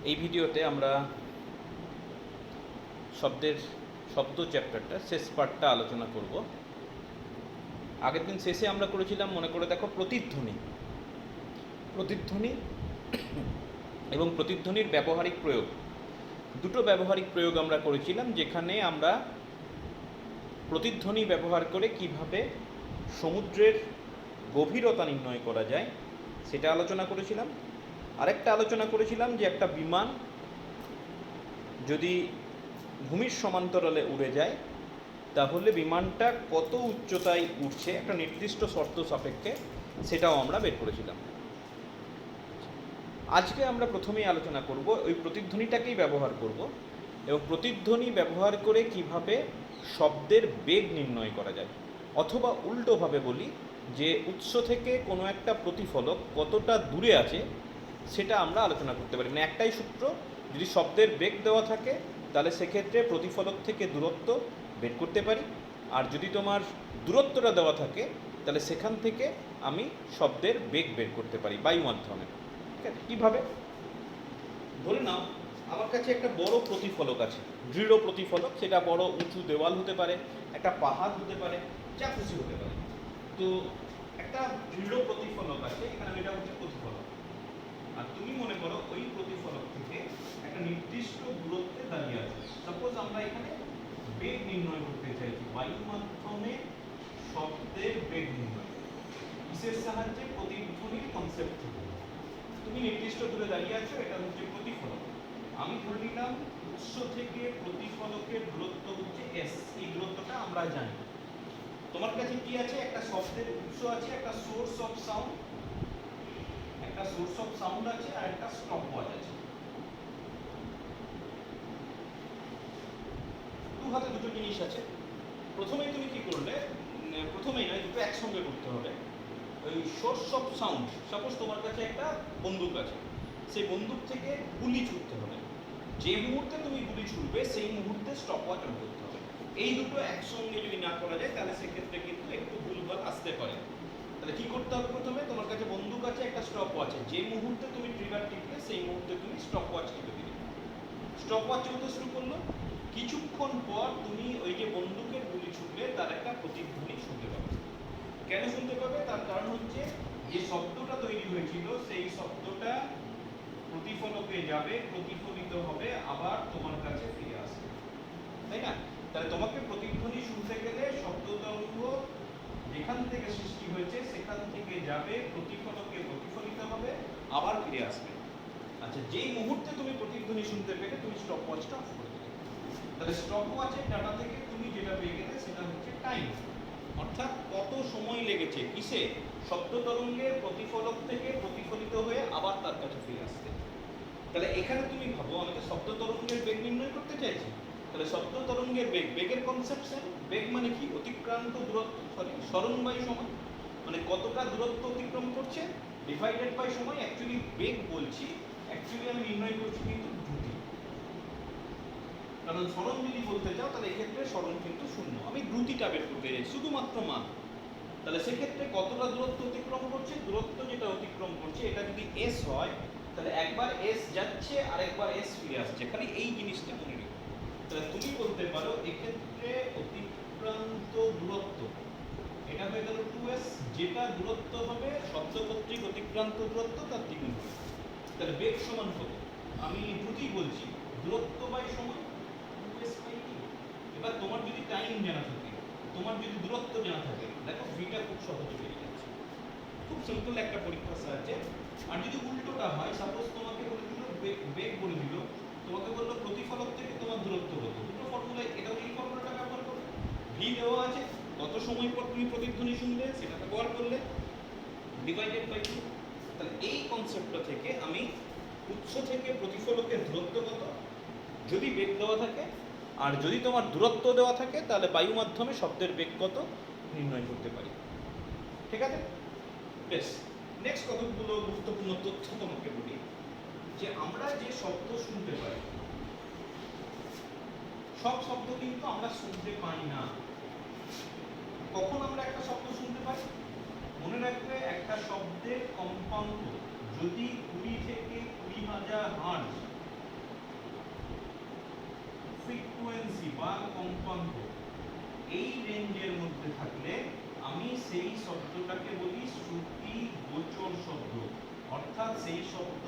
এই ভিডিওতে আমরা শব্দ চ্যাপ্টারটা শেষ পার্টটা আলোচনা করব। আগের দিন শেষে আমরা করেছিলাম, মনে করে দেখো, প্রতিধ্বনি এবং প্রতিধ্বনির ব্যবহারিক প্রয়োগ। দুটো ব্যবহারিক প্রয়োগ আমরা করেছিলাম, যেখানে আমরা প্রতিধ্বনি ব্যবহার করে কিভাবে সমুদ্রের গভীরতা নির্ণয় করা যায় সেটা আলোচনা করেছিলাম। আরেকটা আলোচনা করেছিলাম যে একটা বিমান যদি ভূমির সমান্তরালে উড়ে যায় তাহলে বিমানটা কত উচ্চতায় উঠছে একটা নির্দিষ্ট শর্ত সাপেক্ষে, সেটাও আমরা বের করেছিলাম। আজকে আমরা প্রথমেই আলোচনা করব ওই প্রতিধ্বনিটাকেই ব্যবহার করব, এবং প্রতিধ্বনি ব্যবহার করে কিভাবে শব্দের বেগ নির্ণয় করা যায়, অথবা উল্টোভাবে বলি যে উৎস থেকে কোনো একটা প্রতিফলক কতটা দূরে আছে সেটা আমরা আলোচনা করতে পারি। মানে একটাই সূত্র, যদি শব্দের বেগ দেওয়া থাকে তাহলে সেক্ষেত্রে প্রতিফলক থেকে দূরত্ব বের করতে পারি, আর যদি তোমার দূরত্বটা দেওয়া থাকে তাহলে সেখান থেকে আমি শব্দের বেগ বের করতে পারি বায়ু মাধ্যমে। ঠিক আছে? কীভাবে? ধরে নাও আমার কাছে একটা বড় প্রতিফলক আছে, দৃঢ় প্রতিফলক, সেটা বড় উঁচু দেওয়াল হতে পারে, একটা পাহাড় হতে পারে, যা খুশি হতে পারে। তো একটা দৃঢ় প্রতিফলক আছে, এখানে এটা হচ্ছে প্রতিফলক, আর তুমি মনে করো ওই প্রতিফলক থেকে একটা নির্দিষ্ট দূরত্বে দাঁড়িয়ে আছে। সাপোজ আমরা এখানে বেগ নির্ণয় করতে চাইছি, বায়ু মাধ্যমে শব্দের বেগ নির্ণয়, কিসের সাহায্যে? প্রতিধ্বনির কনসেপ্ট থেকে। তুমি নির্দিষ্ট দূরে দাঁড়িয়ে আছো, এটা হচ্ছে প্রতিফলক। আমি ধরে নিলাম উৎস থেকে প্রতিফলকের দূরত্ব হচ্ছে এস, এই দূরত্বটা আমরা জানি। তোমার কাছে কি আছে? একটা শব্দের উৎস আছে, একটা সোর্স অফ সাউন্ড আছে, আর একটা স্টপওয়াচ আছে। দু হাতে দুটো জিনিস আছে। প্রথমেই তুমি কি করলে, প্রথমেই নয়, দুটো একসঙ্গে করতে হবে। ওই সোর্স অফ সাউন্ড, সাপোজ তোমার কাছে একটা বন্দুক আছে, সেই বন্দুক থেকে গুলি ছুটতে হবে। যে মুহূর্তে তুমি গুলি ছুটবে সেই মুহূর্তে স্টপওয়াচ অন করতে হবে। এই দুটো একসঙ্গে যদি না করা যায় তাহলে সেক্ষেত্রে কিন্তু একটু ভুলভাল আসতে পারে। তাহলে কি করতে হবে? প্রথমে তোমার কাছে বন্দুক আছে, একটা স্টপওয়াচ আছে, যে মুহূর্তে তুমি ট্রিগার টিপবে সেই মুহূর্তে তুমি স্টপওয়াচ টিপে দিলে। স্টপওয়াচ চলতে শুরু করলো, কিছুক্ষণ পর তুমি ওই যে বন্দুকের গুলি ছুটলে তার একটা প্রতিধ্বনি শুনতে পাবে। কেন শুনতে পাবে? তার কারণ হচ্ছে যে শব্দটা তৈরি হয়েছিল সেই শব্দটা প্রতিফলকে যাবে, প্রতিফলিত হবে, আবার তোমার কাছে ফিরে আসবে, তাই না? তাহলে তোমাকে প্রতিধ্বনি শুনতে গেলে শব্দ তরঙ্গ যেখান থেকে সৃষ্টি হয়েছে সেখান থেকে যাবে, প্রতিফলকে প্রতিফলিত হবে, আবার ফিরে আসবে। আচ্ছা, যেই মুহূর্তে তুমি প্রতিধ্বনি শুনতে পেলে তুমি স্টপওয়াচটা অফ করে দিলে। তাহলে স্টপওয়াচের ডাটা থেকে তুমি যেটা পেয়ে গেলে সেটা হচ্ছে টাইম, অর্থাৎ কত সময় লেগেছে কিসে? শব্দ তরঙ্গের প্রতিফলক থেকে প্রতিফলিত হয়ে আবার তার কাছে ফিরে আসতে। তাহলে এখানে তুমি ভাবো, আমি তো শব্দ তরঙ্গের বেগ নির্ণয় করতে চাইছি। তাহলে শব্দ তরঙ্গের বেগের কনসেপশন, বেগ মানে কি? অতিক্রান্ত দূরত্ব, সরণ বাই সময়, মানে কতটা দূরত্ব অতিক্রম করছে ডিভাইডেড বাই সময়। অ্যাকচুয়ালি বেগ বলছি, অ্যাকচুয়ালি আমি নির্ণয় করছি কিন্তু দ্রুতি, কারণ সরণ যদি বলতে চাও তাহলে এক্ষেত্রে সরণ কিন্তু শূন্য, আমি দ্রুতিটা বের করতে চাই, শুধুমাত্র মান। তাহলে সেক্ষেত্রে কতটা দূরত্ব অতিক্রম করছে? দূরত্ব যেটা অতিক্রম করছে এটা যদি এস হয় তাহলে একবার এস যাচ্ছে আর একবার এস ফিরে আসছে, খালি এই জিনিসটা মনে রেখো। তাহলে তুমি বলতে পারো এক্ষেত্রে অতিক্রান্ত দূরত্ব এটা হয়ে গেল 2s, যেটা দূরত্ব হবে শব্দ কর্তৃক অতিক্রান্ত দূরত্ব তার দ্বিগুণ হবে। তাহলে বেগ সমান কত? আমি দ্রুতি বলছি, দূরত্ব বাই সময় 2s বাই t। এবার তোমার যদি টাইম জানা থাকে, তোমার যদি দূরত্ব জানা থাকে, দেখো ভিটা খুব সহজে বেরিয়ে যাচ্ছে, খুব সিম্পল একটা পরীক্ষার সাহায্যে। আর যদি উল্টোটা হয়, সাপোজ তোমাকে বলে দিল বেগ বলে দিল, তোমাকে বললো প্রতিফলক থেকে তোমার দূরত্ব কত, দুটো ফর্মুলায় এটাও এই ফর্মুলাটা ব্যবহার করবে। ভি দেওয়া আছে, কত সময় পর তুমি প্রতিধ্বনি শুনলে সেটা ব্যবহার করলে, ডিভাইডেড বাই 2। তাহলে এই কনসেপ্টটা থেকে আমি উৎস থেকে প্রতিফলকের দূরত্ব কত যদি বেগ দেওয়া থাকে, আর যদি তোমার দূরত্ব দেওয়া থাকে তাহলে বায়ু মাধ্যমে শব্দের বেগ কত নির্ণয় করতে পারি। ঠিক আছে? বেশ, নেক্সট কতগুলো গুরুত্বপূর্ণ তথ্য তোমাকে বলি, যে আমরা যে শব্দ শুনতে পাই, সব শব্দ কিন্তু আমরা শুনতে পাই না। কখন আমরা একটা শব্দ শুনতে পাই? মনে রাখবে, একটা শব্দের কম্পাঙ্ক যদি 20 থেকে 20,000 হার্জ ফ্রিকোয়েন্সি বা কম্পাঙ্ক এই রেঞ্জের মধ্যে থাকলে আমি সেই শব্দটাকে বলি শ্রুতি গোচর শব্দ, অর্থাৎ সেই শব্দ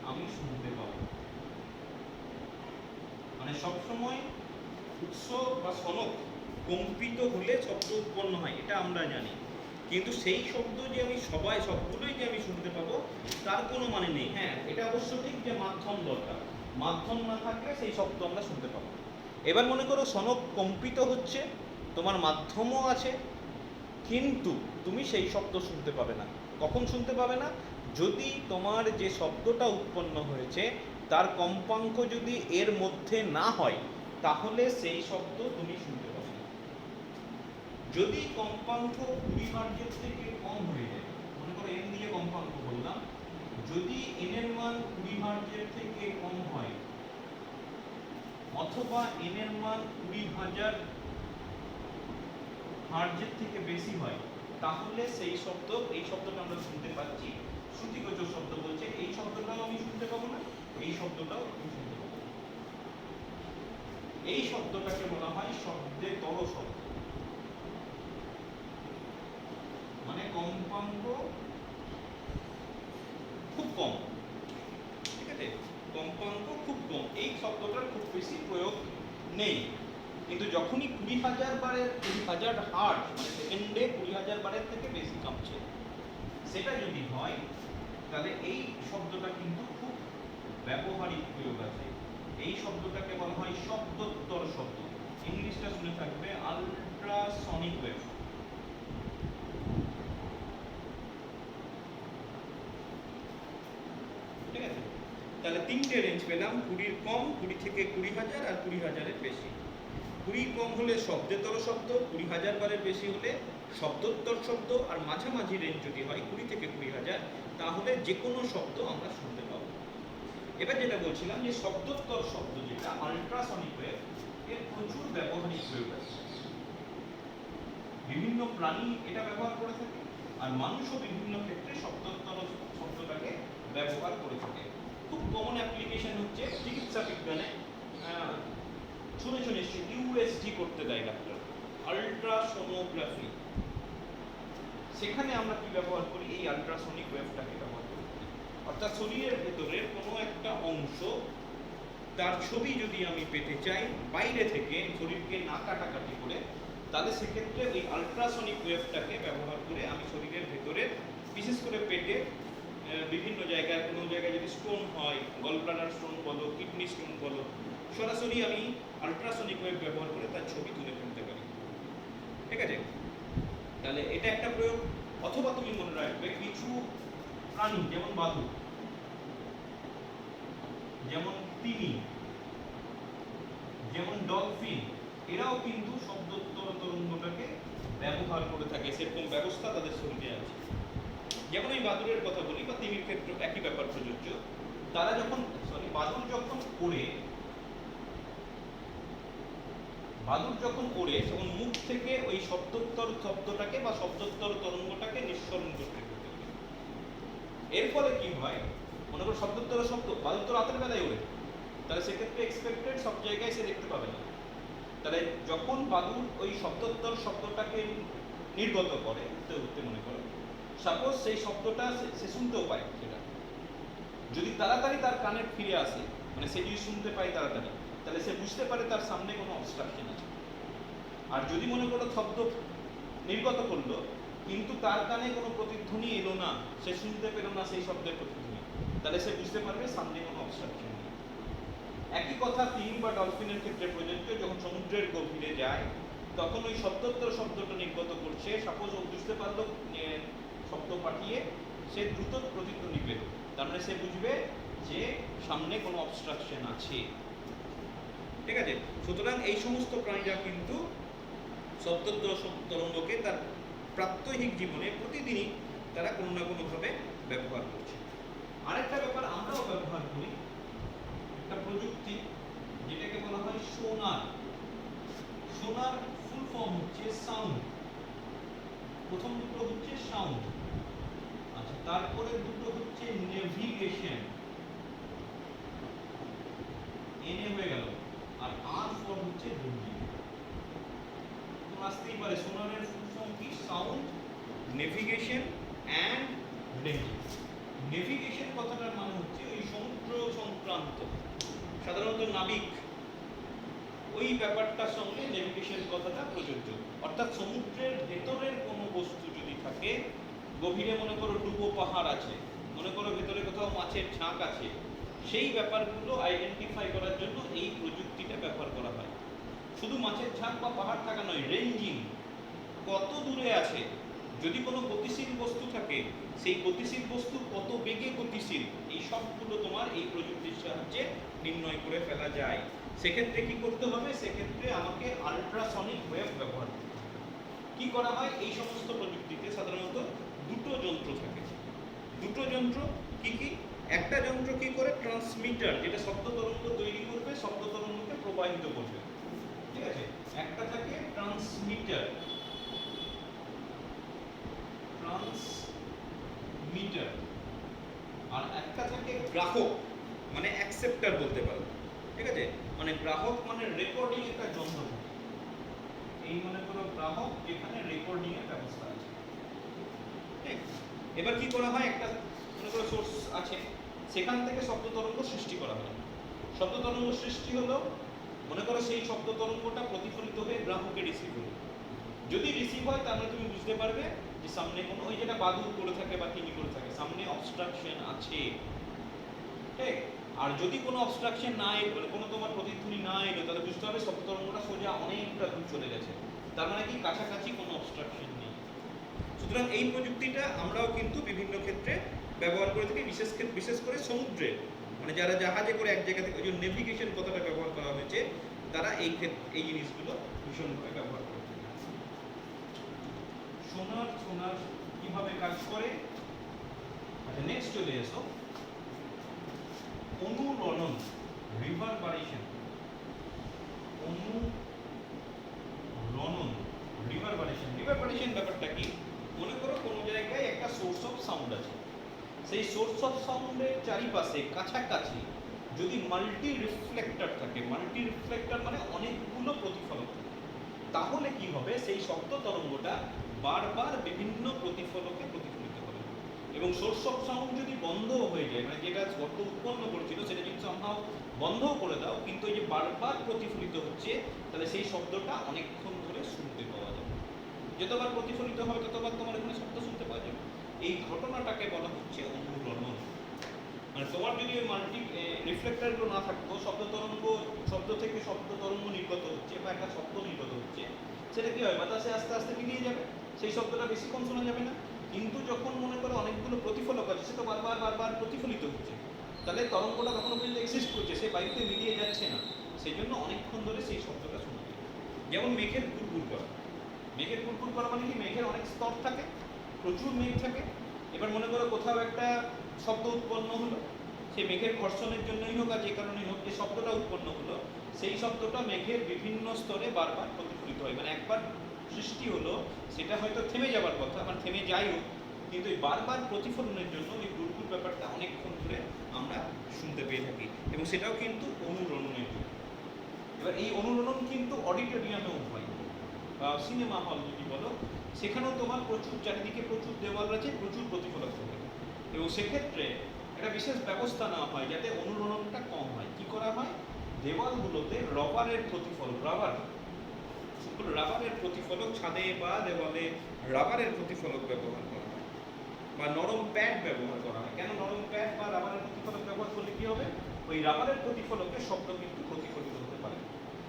আমি শুনতে পাবো। মানে সবসময় উৎস বা সনক কম্পিত হলে শব্দ উৎপন্ন হয়, এটা আমরা জানি, কিন্তু সেই শব্দ যে আমি সবগুলোই যে আমি শুনতে পাবো তার কোনো মানে নেই। হ্যাঁ, এটা অবশ্য ঠিক যে মাধ্যম দরকার, মাধ্যম না থাকলে সেই শব্দ আমরা শুনতে পাবো। এবার মনে করো সনক কম্পিত হচ্ছে, তোমার মাধ্যমও আছে, কিন্তু তুমি সেই শব্দ শুনতে পাবে না। কখন শুনতে পাবে না? যদি তোমার যে শব্দটা উৎপন্ন হয়েছে তার কম্পাঙ্ক যদি এর মধ্যে না হয়, তাহলে সেই শব্দ তুমি শুনতে পাবে না। যদি কম্পাঙ্ক 20 হার্জের থেকে কম হয়ে যায়, মনে করো n দিয়ে কম্পাঙ্ক বললাম, যদি n এর মান 20 হার্জের থেকে কম হয় অথবা n এর মান 20,000 হার্জের থেকে বেশি হয়, তাহলে সেই শব্দ, এই শব্দটা আমরা শুনতে পাচ্ছি, শ্রুতিগোচর শব্দ বলছে, এই শব্দটাও আমি শুনতে পাবো না, এই শব্দটাও আমি শুনতে পাবো না। এই শব্দটাকে বলা হয় শব্দেতর শব্দ, মানে কম্পাঙ্ক খুব কম। ঠিক আছে, কম্পাঙ্ক খুব কম, এই শব্দটার খুব বেশি প্রয়োগ নেই। কিন্তু যখনই 20,000 বারের 20,000 হার্জ, মানে সেকেন্ডে 20,000 বারের থেকে বেশি কাঁপছে, সেটা যদি হয় তাহলে এই শব্দটা কিন্তু খুব ব্যবহারিক প্রয়োগ আছে। এই শব্দটাকে বলা হয় শব্দোত্তর শব্দ। ইংলিশটা শুনে থাকবে আল্ট্রাসনিক ওয়েভ। ঠিক আছে, তাহলে তিনটে রেঞ্জ পেলাম, 20-র কম, 20 থেকে 20,000 আর 20,000-এর বেশি। 20 কম হলে শব্দেতর শব্দ, 20,000 বারের বেশি হলে শব্দোত্তর শব্দ, আর মাঝামাঝি রেঞ্জ যদি হয় 20 থেকে 20,000, তাহলে যে কোনো শব্দ আমরা শুনতে পাবো। এবার যেটা বলছিলাম যে শব্দোত্তর শব্দ যেটা আল্ট্রাসনিক ওয়েভ, এর প্রচুর ব্যবহারিক প্রয়োগ আছে। বিভিন্ন প্রাণী এটা ব্যবহার করে থাকে, আর মানুষও বিভিন্ন ক্ষেত্রে শব্দোত্তর শব্দটাকে ব্যবহার করে থাকে। খুব কমন অ্যাপ্লিকেশন হচ্ছে চিকিৎসা বিজ্ঞানে, শুনেছো নিশ্চয়ই, ইউএসজি করতে দেয় ডাক্তার, আল্ট্রাসোনোগ্রাফি। সেখানে আমরা কি ব্যবহার করি? এই আল্ট্রাসনিক ওয়েভটাকে ব্যবহার করি। অর্থাৎ শরীরের ভেতরের কোনো একটা অংশ, তার ছবি যদি আমি পেতে চাই বাইরে থেকে, শরীরকে না কাটাকাটি করে, তাহলে সেক্ষেত্রে ওই আল্ট্রাসনিক ওয়েভটাকে ব্যবহার করে আমি শরীরের ভেতরের, বিশেষ করে পেটে বিভিন্ন জায়গায়, কোনো জায়গায় যদি স্টোন হয়, গলব্লাডার স্টোন বলো, কিডনি স্টোন বলো, সরাসরি আমি আল্ট্রাসনিক ওয়েভ ব্যবহার করে তার ছবি তুলে ফেলতে পারি। ঠিক আছে, তাহলে এটা একটা প্রয়োগ। অথবা তুমি মনে রাখবে কিছু প্রাণী, যেমন বাদুড়, যেমন তিমি, যেমন ডলফিন, এরাও কিন্তু শব্দোত্তর তরঙ্গটাকে ব্যবহার করে থাকে, সেরকম ব্যবস্থা তাদের শরীরে আছে। যেমন এই বাদুড়ের কথা বলি, বা তিমির ক্ষেত্রে একই ব্যাপার প্রযোজ্য। তারা যখন, বাদুড় যখন ওড়ে তখন মুখ থেকে ওই শব্দোত্তর শব্দটাকে বা শব্দোত্তর তরঙ্গটাকে নিঃসরণ করতে করতে পারে। এর ফলে কি হয়, মনে করো শব্দোত্তর শব্দ, বাদুড় তো রাতের বেলায় ওড়ে, তাহলে সেক্ষেত্রে এক্সপেক্টেড সব জায়গায় সে দেখতে পাবে না। তাহলে যখন বাদুড় ওই শব্দোত্তর শব্দটাকে নির্গত করে উঠতে উঠতে, মনে করো সাপোজ সেই শব্দটা সে শুনতেও পায়, সেটা যদি তাড়াতাড়ি তার কানে ফিরে আসে, মানে সে যদি শুনতে পায় তাড়াতাড়ি, তাহলে সে বুঝতে পারে তার সামনে কোনো অবস্ট্রাকশন আছে। আর যদি মনে করো শব্দ নির্গত করলো কিন্তু তার কানে কোনো প্রতিধ্বনি এলো না, সে শুনতে পেল না সেই শব্দের প্রতিধ্বনি, তাহলে সে বুঝতে পারবে সামনে কোনো অবস্ট্রাকশন নেই। একই কথা তিমি বা ডলফিনের ক্ষেত্রে প্রযোজ্য। যখন সমুদ্রের গভীরে যায় তখন ওই শব্দোত্তর শব্দটা নির্গত করছে, সাপোজ ও বুঝতে পারলো শব্দ পাঠিয়ে, সে দ্রুত প্রতিধ্বনি পেল, তার মানে সে বুঝবে যে সামনে কোনো অবস্ট্রাকশন আছে। ঠিক আছে, সুতরাং এই সমস্ত প্রাণীরা কিন্তু শব্দোত্তর তরঙ্গকে তার প্রাত্যহিক জীবনে প্রতিদিনই তারা কোনো না কোনোভাবে ব্যবহার করছে। আরেকটা ব্যাপার আমরাও ব্যবহার করি, একটা প্রযুক্তি, যেটাকে বলা হয় সোনার। সোনার ফুল ফর্ম হচ্ছে সাউন্ড। প্রথম দুটো হচ্ছে সাউন্ড, আচ্ছা, তারপরে দুটো হচ্ছে নেভিগেশন, এনে হয়ে গেল, আর আর ফর হচ্ছে রেঞ্জিং। তোমার আসতেই পারে সোনারের ফুল ফর্ম কি? Sound, navigation and ranging. Navigation কথাটার মানে হচ্ছে ওই সমুদ্র সংক্রান্ত, সাধারণত নাবিক, ওই ব্যাপারটার সঙ্গে নেভিগেশন কথাটা প্রযোজ্য। অর্থাৎ সমুদ্রের ভেতরের কোনো বস্তু যদি থাকে, গভীরে মনে করো ডুবো পাহাড় আছে, মনে করো ভেতরে কোথাও মাছের ঝাঁক আছে, সেই ব্যাপারগুলো আইডেন্টিফাই করার জন্য এই প্রযুক্তিটা ব্যবহার করা হয়। শুধু মাছের ঝাঁক বা পাহাড় থাকা নয়, রেঞ্জিং, কত দূরে আছে, যদি কোনো গতিশীল বস্তু থাকে সেই গতিশীল বস্তু কত বেগে গতিশীল, এই সবগুলো তোমার এই প্রযুক্তির সাহায্যে নির্ণয় করে ফেলা যায়। সেক্ষেত্রে কি করতে হবে? সেক্ষেত্রে আমাকে আল্ট্রাসনিক ওয়েভ ব্যবহার করতে হবে। কি করা হয়? এই সমস্ত প্রযুক্তিতে সাধারণত দুটো যন্ত্র থাকে। দুটো যন্ত্র কি কি? একটা যন্ত্র কি করে? ট্রান্সমিটার, যেটা শব্দ তরঙ্গ তৈরি করবে, শব্দ তরঙ্গকে প্রবাহিত করবে, ঠিক আছে? একটা থাকে ট্রান্সমিটার, ট্রান্সমিটার, আর একটা থাকে গ্রাহক, মানে অ্যাকসেপ্টার বলতে পারো, ঠিক আছে? মানে গ্রাহক মানে রেকর্ডিং একটা যন্ত্র থাকে। এই মনে করো গ্রাহক, যেখানে রেকর্ডিং এর ব্যবস্থা আছে, ঠিক? এবার কি করা হয়? একটা মনে করো সোর্স আছে, সেখান থেকে শব্দ তরঙ্গ সৃষ্টি করা হয়। শব্দ তরঙ্গ সৃষ্টি হলো, মনে করো সেই শব্দ তরঙ্গটা প্রতিফলিত হয়ে গ্রাহকে রিসিভ হলো। যদি রিসিভ হয় তাহলে তুমি বুঝতে পারবে যে সামনে কোনো, ওই যেটা বাদুড় করে থাকে বা কিনি করে থাকে, সামনে অবস্ট্রাকশন আছে, ঠিক? আর যদি কোনো অবস্ট্রাকশন না এলো, মানে কোনো তোমার প্রতিধ্বনি না এলো, তাহলে বুঝতে হবে শব্দ তরঙ্গটা সোজা অনেকটা দূর চলে গেছে, তার মানে কি কাছাকাছি কোনো অবস্ট্রাকশন নেই। সুতরাং এই প্রযুক্তিটা আমরাও কিন্তু বিভিন্ন ক্ষেত্রে ব্যবহার করে থাকি, বিশেষ করে সমুদ্রে, মানে যারা জাহাজে করে এক জায়গা থেকে, ওই যে নেভিগেশন কথাটা ব্যবহার করা হয়েছে, তারা এই জিনিসগুলো ভীষণভাবে ব্যবহার করে থাকে। সোনার কিভাবে কাজ করে? আচ্ছা, নেক্সট চলে এসো অনুরণন, রিভারবারেশন। অনুরণন, রিভারবারেশন ব্যাপারটা কি? মনে করো কোনো জায়গায় একটা সোর্স অফ সাউন্ড আছে, সেই সোর্স অফ সাউন্ডের চারিপাশে কাছাকাছি যদি মাল্টি রিফ্লেক্টর থাকে, মাল্টি রিফ্লেক্টর মানে অনেকগুলো প্রতিফলক থাকে, তাহলে কি হবে? সেই শব্দ তরঙ্গটা বারবার বিভিন্ন প্রতিফলকে প্রতিফলিত হবে। এবং সোর্স অফ সাউন্ড যদি বন্ধ হয়ে যায়, মানে যেটা শব্দ উৎপন্ন করেছিল সেটা যদি সম্ভব বন্ধও করে দাও, কিন্তু এই যে বারবার প্রতিফলিত হচ্ছে, তাহলে সেই শব্দটা অনেকক্ষণ ধরে শুনতে পাওয়া যাবে। যতবার প্রতিফলিত হবে ততবার তোমার এখানে শব্দ শুনতে পাওয়া যাবে। এই ঘটনাটাকে বলা হচ্ছে অনুরণন। মানে তোমার যদি ওই মাল্টি রিফ্লেক্টরগুলো না থাকতো, শব্দ থেকে শব্দ তরঙ্গ নির্গত হচ্ছে বা একটা শব্দ নির্গত হচ্ছে, সেটা কি হয়? বাতাসে আস্তে আস্তে মিলিয়ে যাবে, সেই শব্দটা বেশিক্ষণ শোনা যাবে না। কিন্তু যখন মনে করো অনেকগুলো প্রতিফলক আছে, সে তো বারবার প্রতিফলিত হচ্ছে, তাহলে তরঙ্গটা কখনো পর্যন্ত এক্সিস্ট করছে, সে বায়ুতে মিলিয়ে যাচ্ছে না, সেই জন্য অনেকক্ষণ ধরে সেই শব্দটা শোনা যায়। যেমন মেঘের গুড়গুড় করা। মেঘের গুড়গুড় করা মানে কি? মেঘের অনেক স্তর থাকে, প্রচুর মেঘ থাকে। এবার মনে করো কোথাও একটা শব্দ উৎপন্ন হলো, সেই মেঘের ঘর্ষণের জন্যই হোক আর যে কারণেই হোক, যে শব্দটা উৎপন্ন হলো, সেই শব্দটা মেঘের বিভিন্ন স্তরে বারবার প্রতিফলিত হয়। মানে একবার সৃষ্টি হলো, সেটা হয়তো থেমে যাবার কথা, মানে থেমে যাইও, কিন্তু এই বারবার প্রতিফলনের জন্য এই গুড়গুড় ব্যাপারটা অনেকক্ষণ ধরে আমরা শুনতে পেয়ে থাকি, এবং সেটাও কিন্তু অনুরণনের জন্য। এবার এই অনুরণন কিন্তু অডিটোরিয়ামেও হয়, বা সিনেমা হল যদি বলো, সেখানেও তোমার প্রচুর চারিদিকে প্রচুর দেওয়াল আছে, প্রচুর প্রতিফলক থাকে, এবং সেক্ষেত্রে একটা বিশেষ ব্যবস্থা নেওয়া হয় যাতে অনুরণনটা কম হয়। কি করা হয়? দেওয়ালগুলোতে রাবারের প্রতিফলক, রাবারের প্রতিফলক, ছাদে বা দেওয়ালে রাবারের প্রতিফলক ব্যবহার করা হয়, বা নরম প্যাড ব্যবহার করা হয়। কেন নরম প্যাড বা রাবারের প্রতিফলক ব্যবহার করলে কি হবে? ওই রাবারের প্রতিফলকের শব্দ কিন্তু প্রতিফলিত হতে পারে।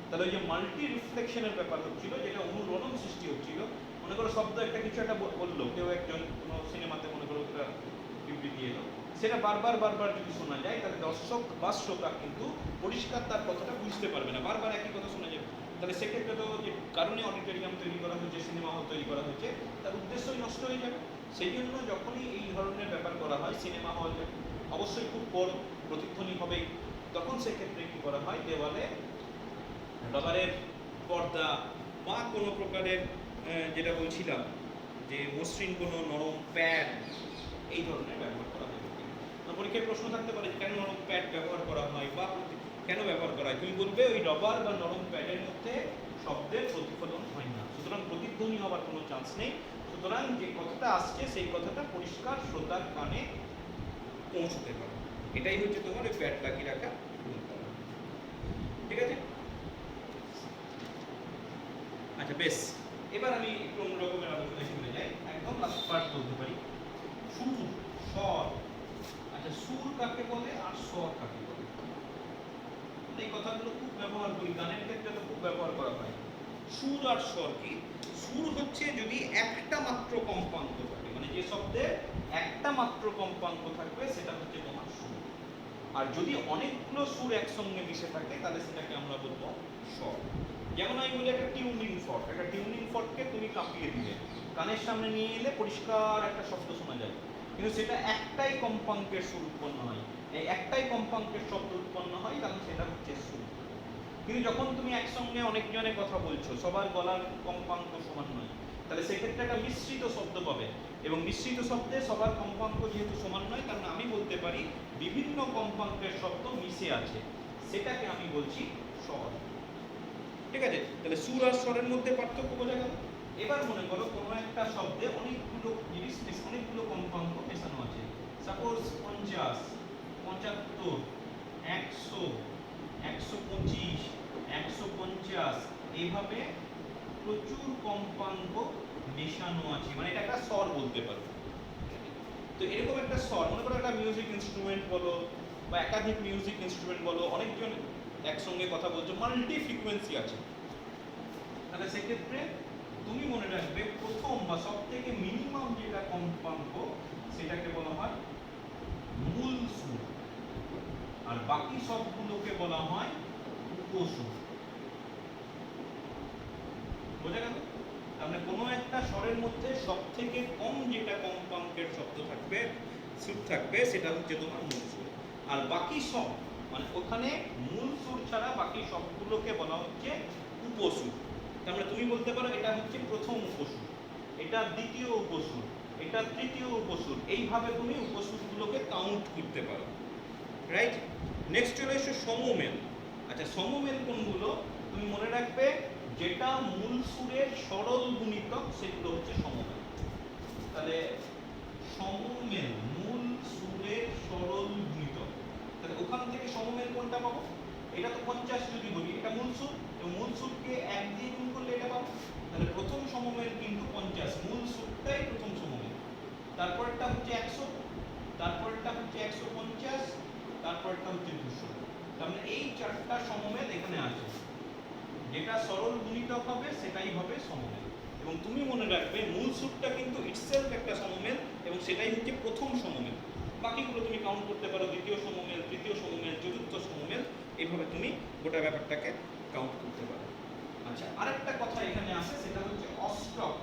তাহলে ওই যে মাল্টি রিফ্লেকশনের ব্যাপার হচ্ছিল, যেটা অনুরণন সৃষ্টি হচ্ছিল, মনে করো শব্দ একটা কিছু একটা বললো কেউ একজন, কোনো সিনেমাতে মনে করো একটা বিবৃতি এলো, সেটা বারবার যদি শোনা যায়, তাহলে দর্শক বা শ্রোতা কিন্তু পরিষ্কার তার কথাটা বুঝতে পারবে না, বারবার একই কথা শোনা যাবে। তাহলে সেক্ষেত্রে তো যে কারণে অডিটোরিয়াম তৈরি করা হয়েছে, সিনেমা হল তৈরি করা হয়েছে, তার উদ্দেশ্যই নষ্ট হয়ে যাবে। সেই জন্য যখনই এই ধরনের ব্যাপার করা হয়, সিনেমা হল অবশ্যই খুব বড়, প্রতিধ্বনি হবেই, তখন সেক্ষেত্রে কী করা হয়? দেওয়ালে রাবারের পর্দা বা কোনো প্রকারের যেটা বলছিলাম যে মসৃণ কোনো নরম প্যাড, এই ধরনের ব্যবহার করা হয়। পরীক্ষায় প্রশ্ন থাকতে পারে যে কেন নরম প্যাড ব্যবহার করা হয়, বা কেন ব্যবহার করা হয়? তুমি বলবে ওই রবার বা নরম প্যাডের মধ্যে শব্দের প্রতিফলন হয় না, সুতরাং প্রতিধ্বনি হওয়ার কোনো চান্স নেই। সুতরাং যে কথাটা আসছে সেই কথাটা পরিষ্কার শ্রোতার কানে পৌঁছতে পারে। এটাই হচ্ছে তোমার ওই প্যাড লাগিয়ে রাখা। ঠিক আছে? আচ্ছা বেশ, এবার আমি একটু অন্য রকমের আলোচনায় চলে যাই। একদম লাস্ট পার্ট বলতে পারি, সুর, স্বর। আচ্ছা, সুর কাকে বলে আর স্বর কাকে বলে? এই কথাগুলো খুব ব্যবহার করি, গানের ক্ষেত্রে তো খুব ব্যবহার করা হয়। সুর আর স্বর কি? সুর হচ্ছে যদি একটা মাত্র কম্পাঙ্ক থাকে, মানে যে শব্দে একটা মাত্র কম্পাঙ্ক থাকবে সেটা হচ্ছে তোমার সুর। আর যদি অনেকগুলো সুর একসঙ্গে মিশে থাকে তাহলে সেটাকে আমরা বলবো স্বর। যেমন আমি বলি একটা টিউনিং ফর্ক, একটা টিউনিং ফর্ককে তুমি কাঁপিয়ে দিলে, কানের সামনে নিয়ে এলে পরিষ্কার একটা শব্দ শোনা যায়, কিন্তু সেটা একটাই কম্পাঙ্কের সুর উৎপন্ন হয়। এই একটাই কম্পাঙ্কের শব্দ উৎপন্ন হয়, কারণ সেটা হচ্ছে সুর। কিন্তু যখন তুমি একসঙ্গে অনেকজনের কথা বলছো, সবার গলার কম্পাঙ্ক সমান নয়, তাহলে সেক্ষেত্রে একটা মিশ্রিত শব্দ পাবে। এবং মিশ্রিত শব্দে সবার কম্পাঙ্ক যেহেতু সমান নয়, কারণ আমি বলতে পারি বিভিন্ন কম্পাঙ্কের শব্দ মিশে আছে, সেটাকে আমি বলছি স্বর। ঠিক আছে? তাহলে সুর আর স্বরের মধ্যে পার্থক্য বোঝা গেল। এবার মনে করো কোনো একটা শব্দে অনেকগুলো জিনিস, অনেকগুলো কম্পাঙ্ক মেশানো আছে। সাপোজ 50, 75, 100, 125, 150, এইভাবে প্রচুর কম্পাঙ্ক মেশানো আছে, মানে এটা একটা স্বর বলতে পারো। তো এরকম একটা স্বর, মনে করো একটা মিউজিক ইনস্ট্রুমেন্ট বলো বা একাধিক মিউজিক ইনস্ট্রুমেন্ট বলো, অনেকজন একসঙ্গে কথা বলছো, মাল্টি ফ্রিকোয়েন্সি আছে, তাহলে সেক্ষেত্রে তুমি মনে রাখবে প্রথম বা সব থেকে মিনিমাম যেটা কম্পাঙ্ক সেটাকে বলা হয় মূল সুর, আর বাকি সবগুলোকে বলা হয় উপসুর। বোঝা গেল? তাহলে কোনো একটা স্বরের মধ্যে সব থেকে কম যেটা কম্পাঙ্কের শব্দ থাকবে, সুর থাকবে, সেটা হচ্ছে তোমার মূল সুর। আর বাকি সব, মানে ওখানে মূল সুর ছাড়া বাকি সবগুলোকে বলা হচ্ছে উপসুর। তাহলে তুমি বলতে পারো এটা হচ্ছে প্রথম উপসুর, এটা দ্বিতীয় উপসুর, এটা তৃতীয় উপসুর, এইভাবে তুমি উপসুরগুলোকে কাউন্ট করতে পারো। রাইট? নেক্সট চলে এসো সমমেল। আচ্ছা, সমমেল কোনগুলো? তুমি মনে রাখবে যেটা মূল সুরের সরল গুণিতক সেগুলো হচ্ছে সমমেল। তাহলে সমমেল, মূল সুরের সরল গুণিতক, তাহলে ওখান থেকে সমমেল কোনটা পাবো? এটা তো 50 যদি বলি, এটা মূল সুর, তো মূল সুরকে 1 দিয়ে গুণ করলে এটা পাবো। তাহলে প্রথম সমমেল কিন্তু 50, মূল সুরটাই প্রথম সমমেল। তারপরটা হচ্ছে 100, তারপরটা হচ্ছে 150, তারপরটা হচ্ছে 200। তার মানে এই চারটা সমমেল এখানে আছে, যেটা সরল গুণিতক হবে সেটাই হবে সমমেল। এবং তুমি মনে রাখবে মূল সুরটা কিন্তু ইটসেলফ একটা সমমেল, এবং সেটাই হচ্ছে প্রথম সমমেল। বাকিগুলো তুমি কাউন্ট করতে পারো, দ্বিতীয় সমমেল, তৃতীয় সমমেল, চতুর্থ সমমেল, এইভাবে তুমি গোটা ব্যাপারটাকে কাউন্ট করতে পারো। আচ্ছা, আরেকটা কথা এখানে আসে, সেটা হচ্ছে অষ্টক।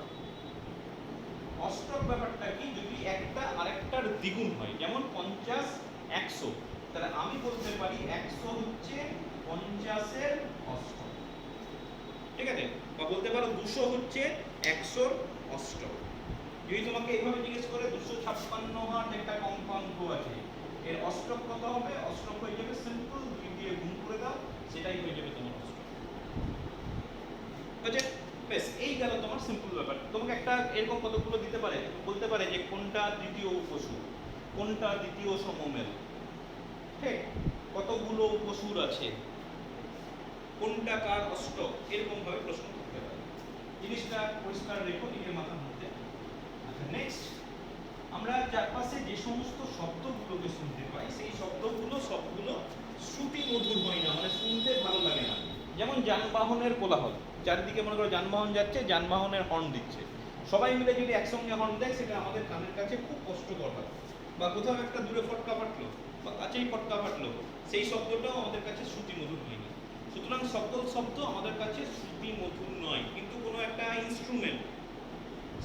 অষ্টক ব্যাপারটা কি? যদি একটা আরেকটার দ্বিগুণ হয়, যেমন 50, 100, তাহলে আমি বলতে পারি 100 হচ্ছে 50-এর অষ্টক। ঠিক আছে? বা বলতে পারো 200 হচ্ছে 100-র অষ্টক। যদি তোমাকে এইভাবে জিজ্ঞেস করে 256 হাত একটা কম্পাঙ্ক আছে, এর অষ্টক কত হবে? অষ্টক হয়ে যাবে সিম্পল 2 দিয়ে গুণ করে দাও, সেটাই হয়ে যাবে তোমার অষ্টক। বুঝলে? বেশ, এই গেল তোমার সিম্পল ব্যাপার। তোমাকে একটা এরকম কতগুলো দিতে পারে, বলতে পারে যে কোনটা দ্বিতীয় উপসুর, কোনটা দ্বিতীয় সমমেল, ঠিক, কতগুলো উপসুর আছে, কোনটা কার অষ্টক, এরকম ভাবে প্রশ্ন করতে পারে। জিনিসটা পরিষ্কার রেখো নিজের মাথার মধ্যে। আচ্ছা, নেক্সট আমরা চারপাশে যে সমস্ত শব্দগুলোকে শুনতে পাই, সেই শব্দগুলো সবগুলো শ্রুতি মধুর হয় না, মানে শুনতে ভালো লাগে না। যেমন যানবাহনের কোলাহল, চারিদিকে মনে করো যানবাহন যাচ্ছে, যানবাহনের হর্ন দিচ্ছে, সবাই মিলে যদি একসঙ্গে হর্ন দেয় সেটা আমাদের কানের কাছে খুব কষ্টকর হয়। বা কোথাও একটা দূরে ফটকা ফাটলো বা কাছেই ফটকা ফাটলো, সেই শব্দটাও আমাদের কাছে শ্রুতি মধুর হয় না। সুতরাং সকল শব্দ আমাদের কাছে শ্রুতি মধুর নয়, কিন্তু কোনো একটা ইনস্ট্রুমেন্ট,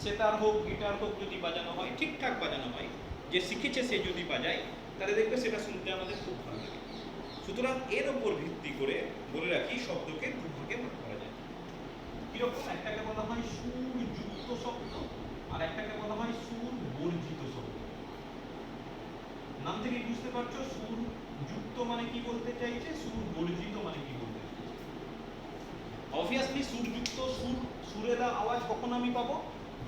সেতার হোক, গিটার হোক, যদি বাজানো হয়, ঠিকঠাক বাজানো হয়, যে শিখেছে সে যদি বাজায়, তাহলে দেখবে সেটা শুনতে আমাদের খুব ভালো লাগে। সুতরাং এর উপর ভিত্তি করে বলে রাখি শব্দকে দুভাগে ভাগ করা যায়। কিরকম? একটাকে বলা হয় সুরযুক্ত শব্দ, আর একটাকে বলা হয় সুর বর্জিত শব্দ। নাম থেকে বুঝতে পারছো সুর যুক্ত মানে কি বলতে চাইছে, সুর বর্জিত মানে কি বলতে চাইছে। অবভিয়াসলি সুরযুক্ত সুরের আওয়াজ কখন আমি পাবো,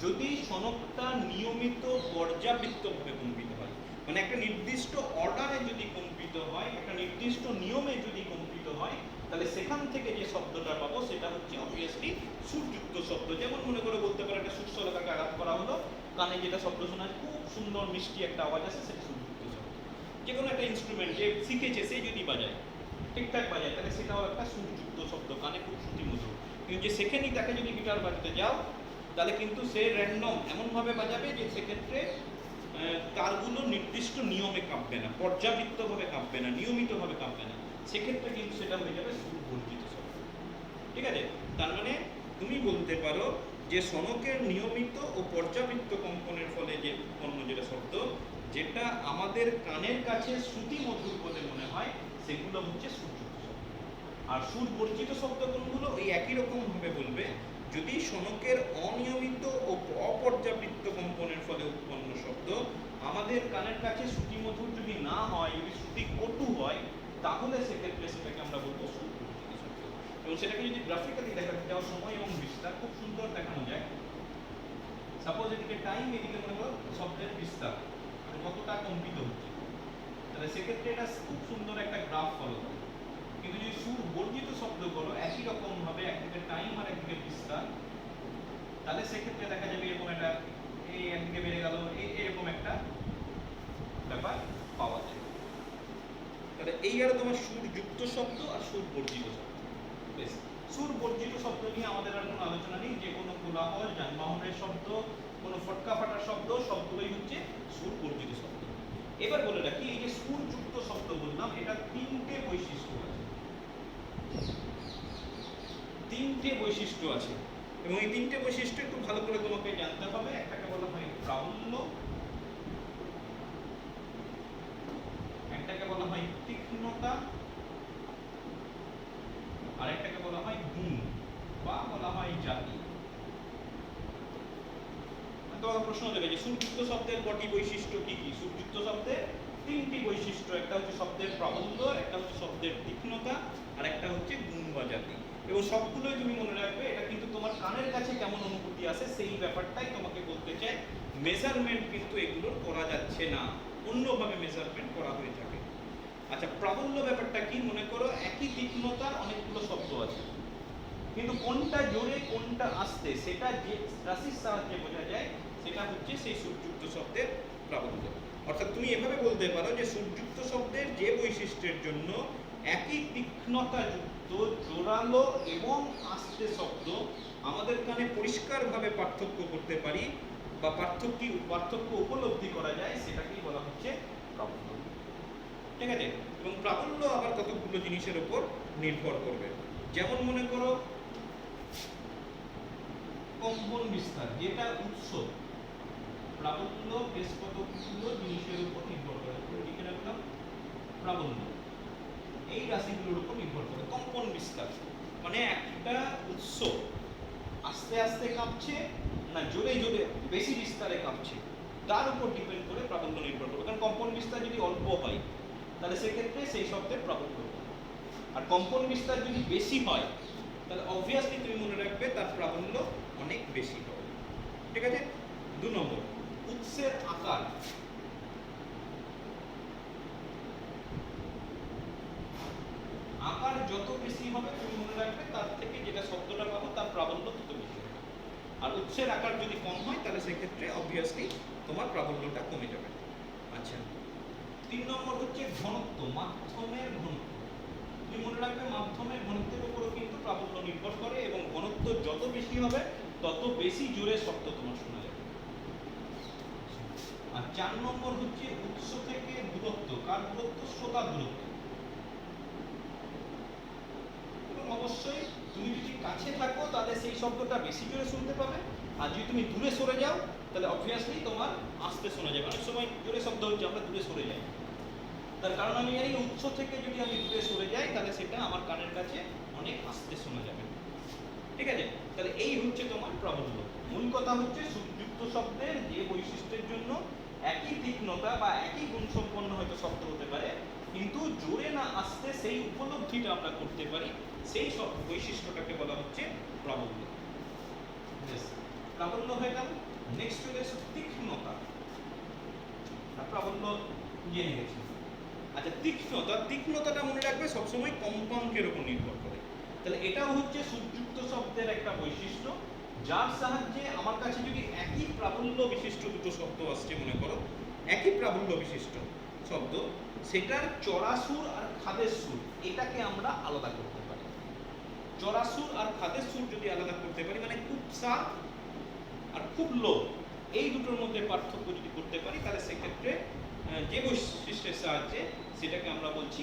যদি সনকটা নিয়মিত পর্যাবৃত্তভাবে কম্পিত হয়, মানে একটা নির্দিষ্ট অর্ডারে যদি কম্পিত হয়, একটা নির্দিষ্ট নিয়মে যদি কম্পিত হয়, তাহলে সেখান থেকে যে শব্দটা পাবো সেটা হচ্ছে অবভিয়াসলি সুরযুক্ত শব্দ। যেমন মনে করে বলতে পারো একটা সুরসলকাকে আঘাত করা হলো, কানে যেটা শব্দ শোনা খুব সুন্দর মিষ্টি একটা আওয়াজ আছে, সেটা সুরযুক্ত শব্দ। যে কোনো একটা ইনস্ট্রুমেন্ট যে শিখেছে সে যদি বাজায়, ঠিকঠাক বাজায়, তাহলে সেটাও একটা সুরযুক্ত শব্দ, কানে খুব শ্রুতিমধুর। কিন্তু যে শেখেনি তাকে যদি গিটার বাজাতে যাও, তাহলে কিন্তু সে র্যান্ডম এমনভাবে বাজাবে যে সেক্ষেত্রে তারগুলো নির্দিষ্ট নিয়মে কাঁপবে না, পর্যাবৃত্তভাবে কাঁপবে না, নিয়মিতভাবে কাঁপবে না, সেক্ষেত্রে কিন্তু সেটা হয়ে যাবে সুরবর্জিত শব্দ। ঠিক আছে, তার মানে তুমি বলতে পারো যে সনকের নিয়মিত ও পর্যাবৃত্ত কম্পনের ফলে যে উৎপন্ন যেটা শব্দ, যেটা আমাদের কানের কাছে শ্রুতিমধুর বলে মনে হয়, সেগুলো হচ্ছে সুরযুক্ত শব্দ। আর সুর বর্জিত শব্দ কোনগুলো, ওই একই রকম ভাবে বলবে, যদি সনকের অনিয়মিত ও অপর্যাবৃত্ত কম্পনের ফলে উৎপন্ন শব্দ আমাদের কানের কাছে শ্রুতিমধুর যদি না হয়, যদি শ্রুতি কটু হয়, তাহলে সেক্ষেত্রে সেটাকে আমরা বলবো সুর বর্জিত শব্দ। এবং সেটাকে যদি গ্রাফিক্যালি দেখাতে চাও, সময় এবং বিস্তার খুব সুন্দর দেখানো যায়। সাপোজ এদিকে টাইম, এদিকে মনে করো শব্দের বিস্তার, মানে কতটা কম্পিত হচ্ছে, তাহলে সেক্ষেত্রে এটা খুব সুন্দর একটা গ্রাফ ফলো করে। কিন্তু যদি সুর বর্জিত শব্দ করো একই রকম ভাবে, একদিকে টাইম আর একদিকে বিস্তার, তাহলে সেক্ষেত্রে দেখা যাবে এরকম একটা, এই একদিকে বেড়ে গেল, এরকম একটা ব্যাপার পাওয়া যায়। তাহলে এই আর তোমার সুরযুক্ত শব্দ আর সুর বর্জিত শব্দ। বেশ, সুর বর্জিত শব্দ নিয়ে আমাদের আর কোনো আলোচনা নেই। যে কোনো কোলাহল, যানবাহনের শব্দ, কোনো ফটকা ফাটার শব্দ, সবগুলোই হচ্ছে সুর বর্জিত শব্দ। এবার বলে রাখি, এই যে সুরযুক্ত শব্দ বললাম, এটা তিনটে বৈশিষ্ট্য আছে, তিনটে বৈশিষ্ট্য আছে, এবং এই তিনটে বৈশিষ্ট্য একটু ভালো করে তোমাকে জানতে হবে। একটাকে বলা হয় প্রাবল্য, একটাকে বলা হয় তীক্ষ্ণতা, আর একটাকে বলা হয় গুণ বা বলা হয় জাতি। তোমাকে প্রশ্ন দেবে যে সুরযুক্ত শব্দের কটি বৈশিষ্ট্য কি কি। সুরযুক্ত শব্দের তিনটি বৈশিষ্ট্য, একটা হচ্ছে শব্দের প্রাবল্য, একটা হচ্ছে শব্দের তীক্ষ্ণতা, আর একটা হচ্ছে গুণ বা জাতি। এবং সবগুলোই তুমি মনে রাখবে, এটা কিন্তু তোমার কানের কাছে কেমন অনুভূতি আসে সেই ব্যাপারটাই তোমাকে বলতে চাই। মেজারমেন্ট কিন্তু এগুলোর করা যাচ্ছে না, অন্যভাবে মেজারমেন্ট করা হয়ে থাকে। আচ্ছা, প্রাবল্য ব্যাপারটা কি, মনে করো একই তীক্ষ্ণতার অনেকগুলো শব্দ আছে, কিন্তু কোনটা জোরে কোনটা আস্তে সেটা যে রাশির সাহায্যে বোঝা যায়, সেটা হচ্ছে সেই সুরযুক্ত শব্দের প্রাবল্য। অর্থাৎ তুমি এভাবে বলতে পারো যে সুরযুক্ত শব্দের যে বৈশিষ্ট্যের জন্য একই তীক্ষ্ণতা যুক্ত জোরালো এবং আস্তে শব্দ আমাদের কানে পরিষ্কারভাবে পার্থক্য করতে পারি বা পার্থক্য উপলব্ধি করা যায়, সেটাকেই বলা হচ্ছে প্রাবল্য। ঠিক আছে, এবং প্রাবল্য আবার কতগুলো জিনিসের উপর নির্ভর করবে। যেমন মনে করো কম্পন বিস্তার, যেটা উৎস, প্রাবল্য বেশ কতগুলো জিনিসের উপর নির্ভর করে। লিখে রাখলাম প্রাবল্য, এই রাশিগুলোর উপর নির্ভর করে। কম্পন বিস্তার মানে একটা উৎস আস্তে আস্তে কাঁপছে না জোরে জোরে বেশি বিস্তারে কাঁপছে, তার উপর ডিপেন্ড করে প্রাবল্য নির্ভর করবে। কারণ কম্পন বিস্তার যদি অল্প হয়, তাহলে সেক্ষেত্রে সেই শব্দের প্রাবল্য হবে। আর কম্পন বিস্তার যদি বেশি হয়, তাহলে অবভিয়াসলি তুমি মনে রাখবে তার প্রাবল্য অনেক বেশি হবে। ঠিক আছে, 2 নম্বর উৎসের আকার। আকার যত বেশি হবে তুমি মনে রাখবে তার থেকে যেটা শব্দটা পাবো তার প্রাবল্য তত বেশি হবে। আর উৎসের আকার যদি কম হয়, তাহলে সেক্ষেত্রে অবভিয়াসলি তোমার প্রাবল্যটা কমে যাবে। আচ্ছা, 3 নম্বর হচ্ছে ঘনত্ব, মাধ্যমের ঘনত্ব। তুমি মনে রাখবে মাধ্যমের ঘনত্বের উপরও কিন্তু প্রাবল্য নির্ভর করে, এবং ঘনত্ব যত বেশি হবে তত বেশি জোরে শব্দ তোমার শোনা যাবে। আর 4 নম্বর হচ্ছে উৎস থেকে দূরত্ব। কার দূরত্ব? শ্রোতার দূরত্ব। এবং অবশ্যই তুমি যদি কাছে থাকো তাহলে সেই শব্দটা বেশি জোরে শুনতে পাবে, আর যদি তুমি দূরে সরে যাও তাহলে অবভিয়াসলি তোমার আস্তে শোনা যাবে। অনেক সময় জোরে শব্দ হচ্ছে আমরা দূরে সরে যাই, তার কারণ আমি জানি উৎস থেকে যদি আমি দূরে সরে যাই তাহলে সেটা আমার কানের কাছে অনেক আস্তে শোনা যাবে। ঠিক আছে, তাহলে এই হচ্ছে তোমার প্রাবল্য। মূল কথা হচ্ছে সুরযুক্ত শব্দের যে বৈশিষ্ট্যের জন্য একই তীক্ষ্ণতা বা একই গুণসম্পন্ন হয়তো শব্দ হতে পারে, কিন্তু জোরে না আসতে সেই উপলব্ধিটা আমরা করতে পারি, সেই সব বৈশিষ্ট্যটাকে বলা হচ্ছে প্রাবল্য। প্রাবল্য হয়ে গেল। নেক্সট চলে এসে তীক্ষ্ণতা। প্রাবল্য জেনে গেছি। আচ্ছা, তীক্ষ্ণতাটা মনে রাখবে সবসময় কম্পাঙ্কের উপর নির্ভর করে। তাহলে এটাও হচ্ছে সুযুক্ত শব্দের একটা বৈশিষ্ট্য, যার সাহায্যে আমার কাছে যদি একই প্রাবল্য বিশিষ্ট দুটো শব্দ আসছে, মনে করো একই প্রাবল্য বিশিষ্ট শব্দ, সেটার চড়া সুর আর খাদের সুর এটাকে আমরা আলাদা করতে পারি। চড়া সুর আর খাদের সুর যদি আলাদা করতে পারি, মানে খুব সা আর খুব লো, এই দুটোর মধ্যে পার্থক্য যদি করতে পারি, তাহলে সেক্ষেত্রে যে বৈশিষ্ট্যের সাহায্যে সেটাকে আমরা বলছি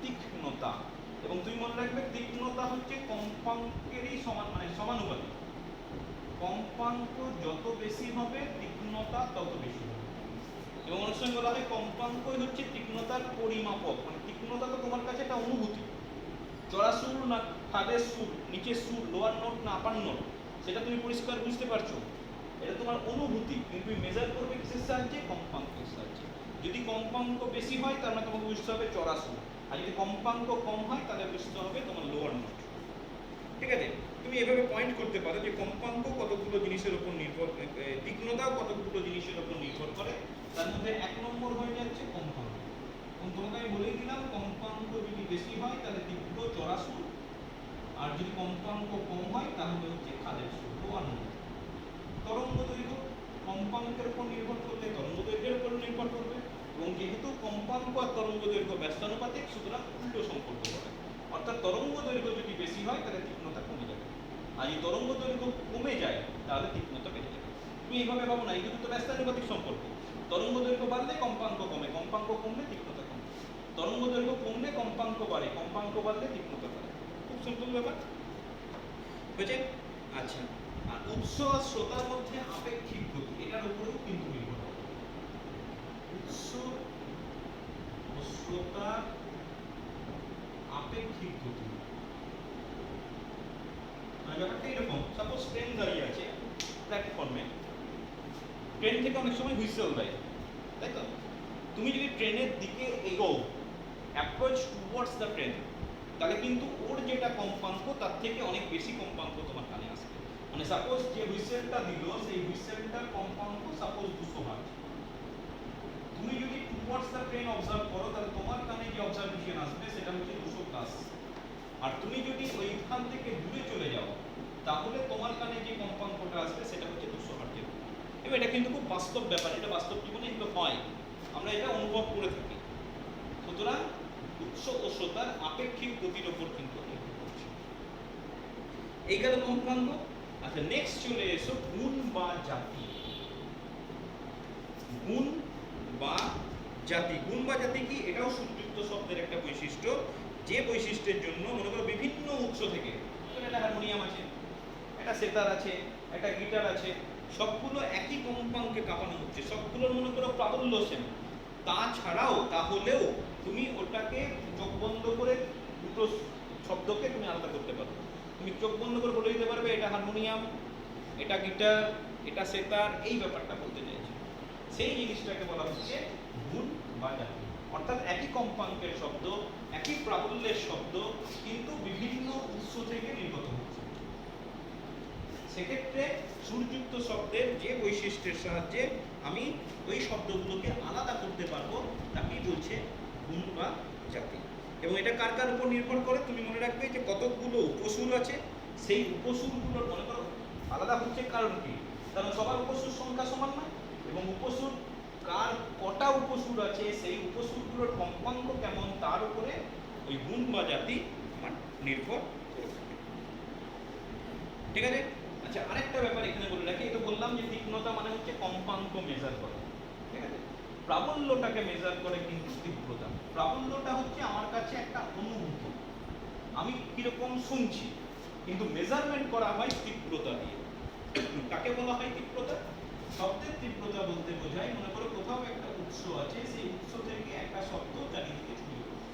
তীক্ষ্ণতা। এবং তুমি মনে রাখবে তীক্ষ্ণতা হচ্ছে কম্পাঙ্কেরই সমান, মানে সমানুপাতিক। কম্পাঙ্ক যত বেশি হবে তীক্ষ্ণতা তত বেশি হবে। এবং অনেক সময় বলা হয় কম্পাঙ্কই হচ্ছে তীক্ষ্ণতার পরিমাপক। মানে তীক্ষ্ণতা তো তোমার কাছে একটা অনুভূতি, চড়া সুর না খাদের সুর, নিচের সুর, লোয়ার নোট না আপার নোট, সেটা তুমি পরিষ্কার বুঝতে পারছো, এটা তোমার অনুভূতি। কিন্তু তুমি মেজার করবে কিসের সাহায্যে? কম্পাঙ্কের সাহায্যে। যদি কম্পাঙ্ক বেশি হয় তার মানে তোমাকে বুঝতে হবে চড়া সুর, আর যদি কম্পাঙ্ক কম হয় তাহলে বুঝতে হবে তোমার লোয়ার নোট। ঠিক আছে, তুমি এভাবে পয়েন্ট করতে পারো যে কম্পাঙ্ক কতগুলো জিনিসের উপর নির্ভর, তীক্ষ্ণতাও কতগুলো জিনিসের উপর নির্ভর করে। তার মধ্যে এক নম্বর হয়ে যাচ্ছে কম্পাঙ্ক। এবং তোমাকে আমি বলেই দিলাম, কম্পাঙ্ক যদি বেশি হয় তাহলে তীব্র চড়া সুর, আর যদি কম্পাঙ্ক কম হয় তাহলে হচ্ছে খাদের সুর, লোয়ার নোট। তরঙ্গ দৈর্ঘ্য কম্পাঙ্কের উপর নির্ভর করলে তরঙ্গ দৈর্ঘ্যের উপর নির্ভর করবে, এবং যেহেতু কম্পাঙ্ক আর তরঙ্গ দৈর্ঘ্য ব্যস্তানুপাতিক, সুতরাং উল্টো সম্পর্ক হবে। অর্থাৎ তরঙ্গ দৈর্ঘ্য যদি বেশি হয় তাহলে তীক্ষ্ণতা কমে যাবে, আর যদি তরঙ্গ দৈর্ঘ্য কমে যায় তাহলে তীক্ষ্ণতা বেড়ে যাবে। তুমি এইভাবে ভাবো না, এই দুটো তো ব্যস্তানুপাতিক সম্পর্ক। তরঙ্গ দৈর্ঘ্য বাড়লে কম্পাঙ্ক কমে, কম্পাঙ্ক কমলে তীক্ষ্ণতা কমে। তরঙ্গ দৈর্ঘ্য কমলে কম্পাঙ্ক বাড়ে, কম্পাঙ্ক বাড়লে তীক্ষ্ণতা বাড়ে। খুব সিম্পল ব্যাপার, বুঝেছে? আচ্ছা, আর উৎস আর শ্রোতার মধ্যে আপেক্ষিক গতি, এটার উপরেও কিন্তু নির্ভর করে। উৎস ও শ্রোতার আপেক্ষিক গতি, মানে ব্যাপারটা এরকম, সাপোজ ট্রেন দাঁড়িয়ে আছে প্ল্যাটফর্মে, ট্রেন থেকে অনেক সময় হুইসেল দেয়, তাই তো? তুমি যদি ট্রেনের দিকে এগোও, অ্যাপ্রোচ টুয়ার্ডস দ্য ট্রেন, তাহলে কিন্তু ওর যেটা কম্পাঙ্ক তার থেকে অনেক বেশি কম্পাঙ্ক তোমার কানে আসবে। মানে সাপোজ যে হুইসেলটা দিল, সেই হুইসেলটার কম্পাঙ্ক সাপোজ 200 হার্জ। তুমি যদি টুয়ার্ডস দ্য ট্রেন অবজার্ভ করো, তাহলে তোমার কানে যে অবজারভেশন আসবে সেটা হচ্ছে 200 প্লাস। আর তুমি যদি ওইখান থেকে দূরে চলে যাও, তাহলে তোমার কানে যে কম্পাঙ্কটা আসবে সেটা হচ্ছে 200 হার্জের। এবং এটা কিন্তু খুব বাস্তব ব্যাপার, এটা বাস্তব জীবনে এগুলো হয়, আমরা এটা অনুভব করে থাকি। সুতরাং উৎস ও শ্রোতার আপেক্ষিক গতির ওপর কিন্তু নির্ভর করছে। এই গেল কম্পাঙ্ক। আচ্ছা, নেক্সট চলে এসো গুণ বা জাতি। গুণ বা জাতি, গুণ বা জাতি কি? এটাও সুযুক্ত শব্দের একটা বৈশিষ্ট্য, যে বৈশিষ্ট্যের জন্য মনে করো বিভিন্ন উৎস থেকে, একটা হারমোনিয়াম আছে, একটা সেতার আছে, একটা গিটার আছে, সবগুলো একই কম্পাঙ্কে কাঁপানো হচ্ছে, সবগুলোর মনে করো প্রাবল্য সেম। তাছাড়াও তাহলেও তুমি ওটাকে চোখ বন্ধ করে দুটো শব্দকে তুমি আলাদা করতে পারো। তুমি চোখ বন্ধ করে বলে দিতে পারবে এটা হারমোনিয়াম, এটা গিটার, এটা সেতার, এই ব্যাপারটা বলতে চাইছি। সেই জিনিসটাকে বলা হচ্ছে গুণ বা জাতি। অর্থাৎ একই কম্পাঙ্কের শব্দ, একই প্রাবল্যের শব্দ, কিন্তু বিভিন্ন উৎস থেকে নির্গত হচ্ছে। সেক্ষেত্রে সুরযুক্ত শব্দের যে বৈশিষ্ট্যের সাহায্যে আমি ওই শব্দগুলোকে আলাদা করতে পারবো, তাকেই বলছে গুণ বা জাতি। এবং এটা কার কার উপর নির্ভর করে? তুমি মনে রাখবে যে কতকগুলো উপসুর আছে, সেই উপসুরগুলোর মনে করো আলাদা হচ্ছে কারণ কি? কারণ সবার উপসুর সংখ্যা সমান নয়, এবং উপসুর কার কটা উপসুর আছে, সেই উপসুরগুলোর কম্পাঙ্ক কেমন, তার উপরে ওই গুণ বা জাতি আমার নির্ভর করে থাকে। ঠিক আছে? আচ্ছা, আরেকটা ব্যাপার এখানে বলে রাখি, এটা বললাম যে তীক্ষ্ণতা মানে হচ্ছে কম্পাঙ্ক মেজার করা, ঠিক আছে? প্রাবল্যটাকে মেজার করে কিন্তু তীব্রতা। প্রাবল্যটা হচ্ছে আমার কাছে একটা অনুভূতি, আমি কিরকম শুনছি, কিন্তু মেজারমেন্ট করা হয় তীব্রতা দিয়ে। কাকে বলা হয় তীব্রতা? শব্দের তীব্রতা বলতে বোঝায়, মনে করো কোথাও একটা উৎস আছে, সেই উৎস থেকে একটা শব্দ চারিদিকে ছড়িয়ে পড়ে।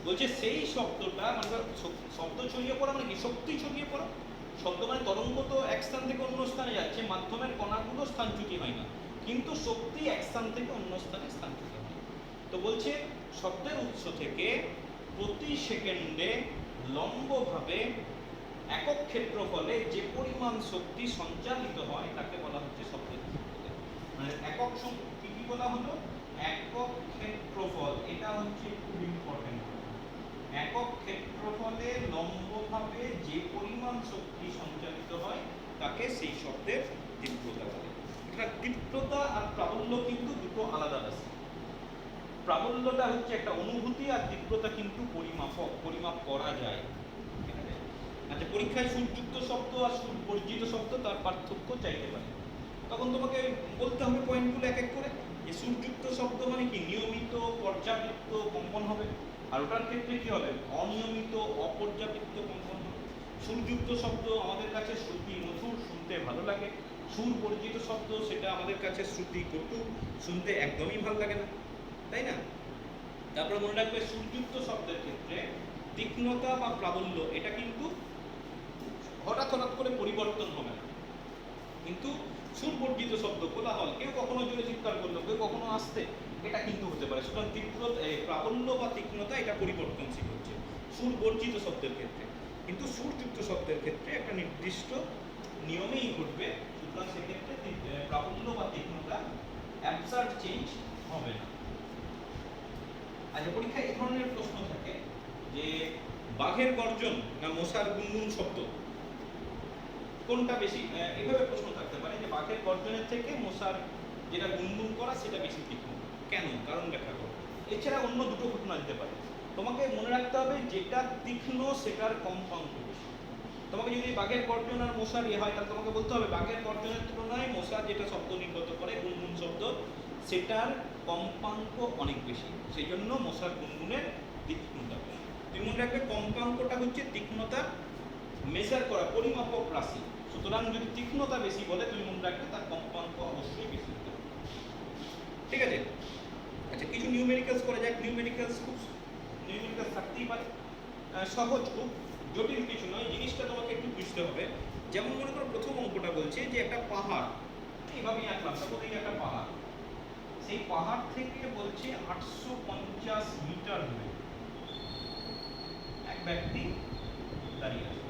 বলছে সেই শব্দটা মানে শব্দ ছড়িয়ে পড়া মানে কি? শক্তি ছড়িয়ে পড়া। শব্দ মানে তরঙ্গ তো এক স্থান থেকে অন্য স্থানে যাচ্ছে, মাধ্যমের কণাগুলো স্থানচ্যুতি হয় না, কিন্তু শক্তি এক স্থান থেকে অন্য স্থানে স্থানান্তরিত হয়। তো বলছে শব্দের উৎস থেকে প্রতি সেকেন্ডে লম্বভাবে একক ক্ষেত্রফলে যে পরিমাণ শক্তি সঞ্চালিত হয় তাকে বলা হচ্ছে শব্দের তীব্রতা। মানে একক কি কি বলা হলো? একক ক্ষেত্রফল, এটা হচ্ছে খুব ইম্পর্টেন্ট। একক ক্ষেত্রফলে লম্বভাবে যে পরিমাণ শক্তি সঞ্চালিত হয় তাকে সেই শব্দের তীব্রতা বলে। এটা তীব্রতা আর প্রাবল্য কিন্তু দুটো আলাদা রাশি। প্রাবল্যটা হচ্ছে একটা অনুভূতি, আর তীব্রতা কিন্তু পরিমাপ করা যায়। আচ্ছা, পরীক্ষায় সুরযুক্ত শব্দ আর সুর বর্জিত শব্দ তার পার্থক্য চাইতে পারে, তখন তোমাকে বলতে হবে পয়েন্টগুলো এক এক করে। যে সুরযুক্ত শব্দ মানে কি? নিয়মিত পর্যাবৃত্ত কম্পন হবে, আর ওটার ক্ষেত্রে কি হবে? অনিয়মিত অপর্যাবৃত্ত কম্পন হবে। সুরযুক্ত শব্দ আমাদের কাছে শ্রুতি মধুর, শুনতে ভালো লাগে। সুর বর্জিত শব্দ সেটা আমাদের কাছে শ্রুতি কটু, শুনতে একদমই ভালো লাগে না, তাই না? তারপরে মনে রাখবে সুরযুক্ত শব্দের ক্ষেত্রে তীক্ষ্ণতা বা প্রাবল্য এটা কিন্তু হঠাৎ করে পরিবর্তন হবে না। কিন্তু সুরবর্জিত শব্দ, কোলাহল, কেউ কখনো জোরে চিৎকার করলো, কেউ কখনো আসতে, এটা কিন্তু হতে পারে। সুতরাং প্রাবল্য বা তীক্ষ্ণতা এটা পরিবর্তনশীল হচ্ছে সুরবর্জিত শব্দের ক্ষেত্রে। কিন্তু সুরযুক্ত শব্দের ক্ষেত্রে একটা নির্দিষ্ট নিয়মেই ঘটবে, সুতরাং সেক্ষেত্রে প্রাবল্য বা তীক্ষ্ণতা অ্যাবসার্ড চেঞ্জ হবে না। আচ্ছা, পরীক্ষায় এই ধরনের প্রশ্ন থাকে যে বাঘের গর্জন না মশার গুনগুন শব্দ কোনটা বেশি? এভাবে প্রশ্ন থাকতে পারে যে বাঘের গর্জনের থেকে মশার যেটা গুনগুন করা সেটা বেশি তীক্ষ্ণ। কেন? কারণ ব্যাখ্যা করো। এছাড়া অন্য দুটো ঘটনা দিতে পারে। তোমাকে মনে রাখতে হবে যেটা তীক্ষ্ণ সেটার কম্পাঙ্ক বেশি। তোমাকে যদি বাঘের গর্জন আর মশার হয় তাহলে তোমাকে বলতে হবে বাঘের গর্জনের তুলনায় মশা যেটা শব্দ নির্গত করে গুনগুন শব্দ সেটার কম্পাঙ্ক অনেক বেশি, সেই জন্য মশার গুনগুনের তীক্ষ্ণতা বেশি। তুমি মনে রাখবে কম্পাঙ্কটা হচ্ছে তীক্ষ্ণতা মেজার করা পরিমাপক রাশি। সুতরাং যদি তীক্ষ্ণতা বেশি বলে তুমি মনে রাখবে তার কম্পাঙ্ক অবশ্যই বেশি হতে হবে। ঠিক আছে? আচ্ছা, কিছু নিউমেরিক্যালস করা যাক। নিউমেরিক্যালস থাকতেই পারে, সহজ, খুব জটিল কিছু নয়। জিনিসটা তোমাকে একটু বুঝতে হবে। যেমন মনে করো প্রথম অঙ্কটা বলছে যে একটা পাহাড়, এইভাবেই আঁকলাম, সাপোজ এই একটা পাহাড়, সেই পাহাড় থেকে বলছে 850 মিটার দূরে এক ব্যক্তি দাঁড়িয়ে আছে।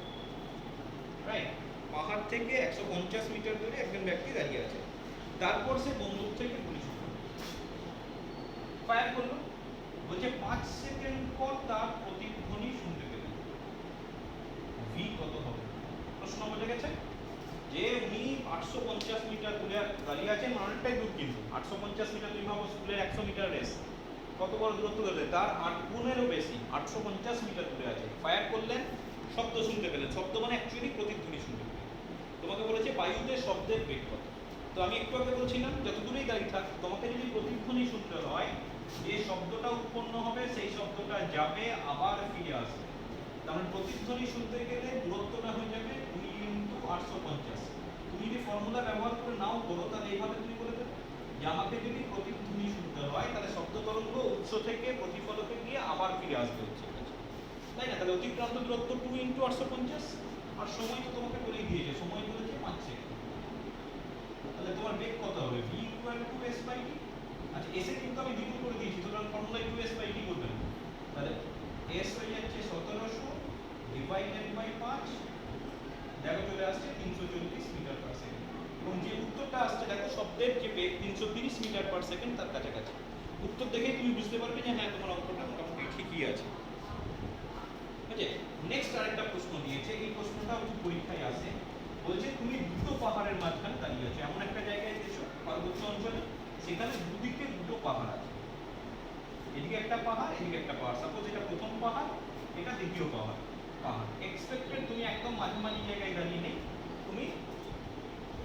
রাইট? পাহাড় থেকে 150 মিটার দূরে একজন ব্যক্তি দাঁড়িয়ে আছে। তারপর সে বন্দুক থেকে গুলি ছুড়ল, ফায়ার করলো। বলছে 5 সেকেন্ড পর তার প্রতিধ্বনি শুনতে পেলেন। ভি কত হবে? প্রশ্ন বুঝে গেছে যে উনি 850 মিটার দূরে দাঁড়িয়ে আছেন, অনেকটাই দূর। কিন্তু 850 মিটার, তুমি ভাবো স্কুলের 100 মিটার রেস কত বড় দূরত্ব গেলে, তার 8 গুণেরও বেশি, 850 মিটার দূরে আছে। ফায়ার করলেন, শব্দ শুনতে পেলেন। শব্দ মানে অ্যাকচুয়ালি প্রতিধ্বনি শুনতে পেলেন। তোমাকে বলেছে বায়ুতে শব্দের বেগ কত। তো আমি একটু আগে বলছিলাম যত দূরেই গাড়ি থাক, তোমাকে যদি প্রতিধ্বনি শুনতে হয়, যে শব্দটা উৎপন্ন হবে সেই শব্দটা যাবে আবার ফিরে আসবে। তার প্রতিধ্বনি শুনতে গেলে দূরত্বটা হয়ে যাবে 2 × 850। তুমি যদি ফর্মুলা ব্যবহার করে নাও করো তাহলে এইভাবে তুমি বলে দেবে যে আমাকে যদি প্রতিধ্বনি শুনতে হয় তাহলে শব্দ তরঙ্গ উৎস থেকে প্রতিফলকে গিয়ে আবার ফিরে আসবে উৎসের কাছে, তাই না? তাহলে অতিক্রান্ত দূরত্ব 2 × 850, আর সময় তো তোমাকে বলেই দিয়েছে, সময় বলেছে 5 সেকেন্ড। তাহলে তোমার বেগ কত হবে? v = s/t। আচ্ছা, s এ কিন্তু আমি দ্বিগুণ করে দিয়েছি, সুতরাং ফর্মুলা 2s/t করবেন। তাহলে s হয়ে যাচ্ছে 1700 ডিভাইডেড বাই 5, দেখো চলে আসছে 340 মিটার পার সেকেন্ড। এবং যে উত্তরটা আসছে দেখো শব্দের যে বেগ 330 মিটার পার সেকেন্ড তার কাছাকাছি। উত্তর দেখেই তুমি বুঝতে পারবে যে হ্যাঁ তোমার অঙ্কটা মোটামুটি ঠিকই আছে। ঠিক আছে? নেক্সট আরেকটা প্রশ্ন দিয়েছে, এই প্রশ্নটা হচ্ছে পরীক্ষায় আসে। বলছে তুমি দুটো পাহাড়ের মাঝখানে দাঁড়িয়ে আছো, এমন একটা জায়গায় এসেছো পার্বত্য অঞ্চলে, সেখানে দুদিকে দুটো পাহাড় আছে, এদিকে একটা পাহাড় এদিকে একটা পাহাড়। সাপোজ এটা প্রথম পাহাড়, এটা দ্বিতীয় পাহাড়। এক্সপেক্টেড তুমি একদম মাঝামাঝি জায়গায় দাঁড়িয়ে নেই, তুমি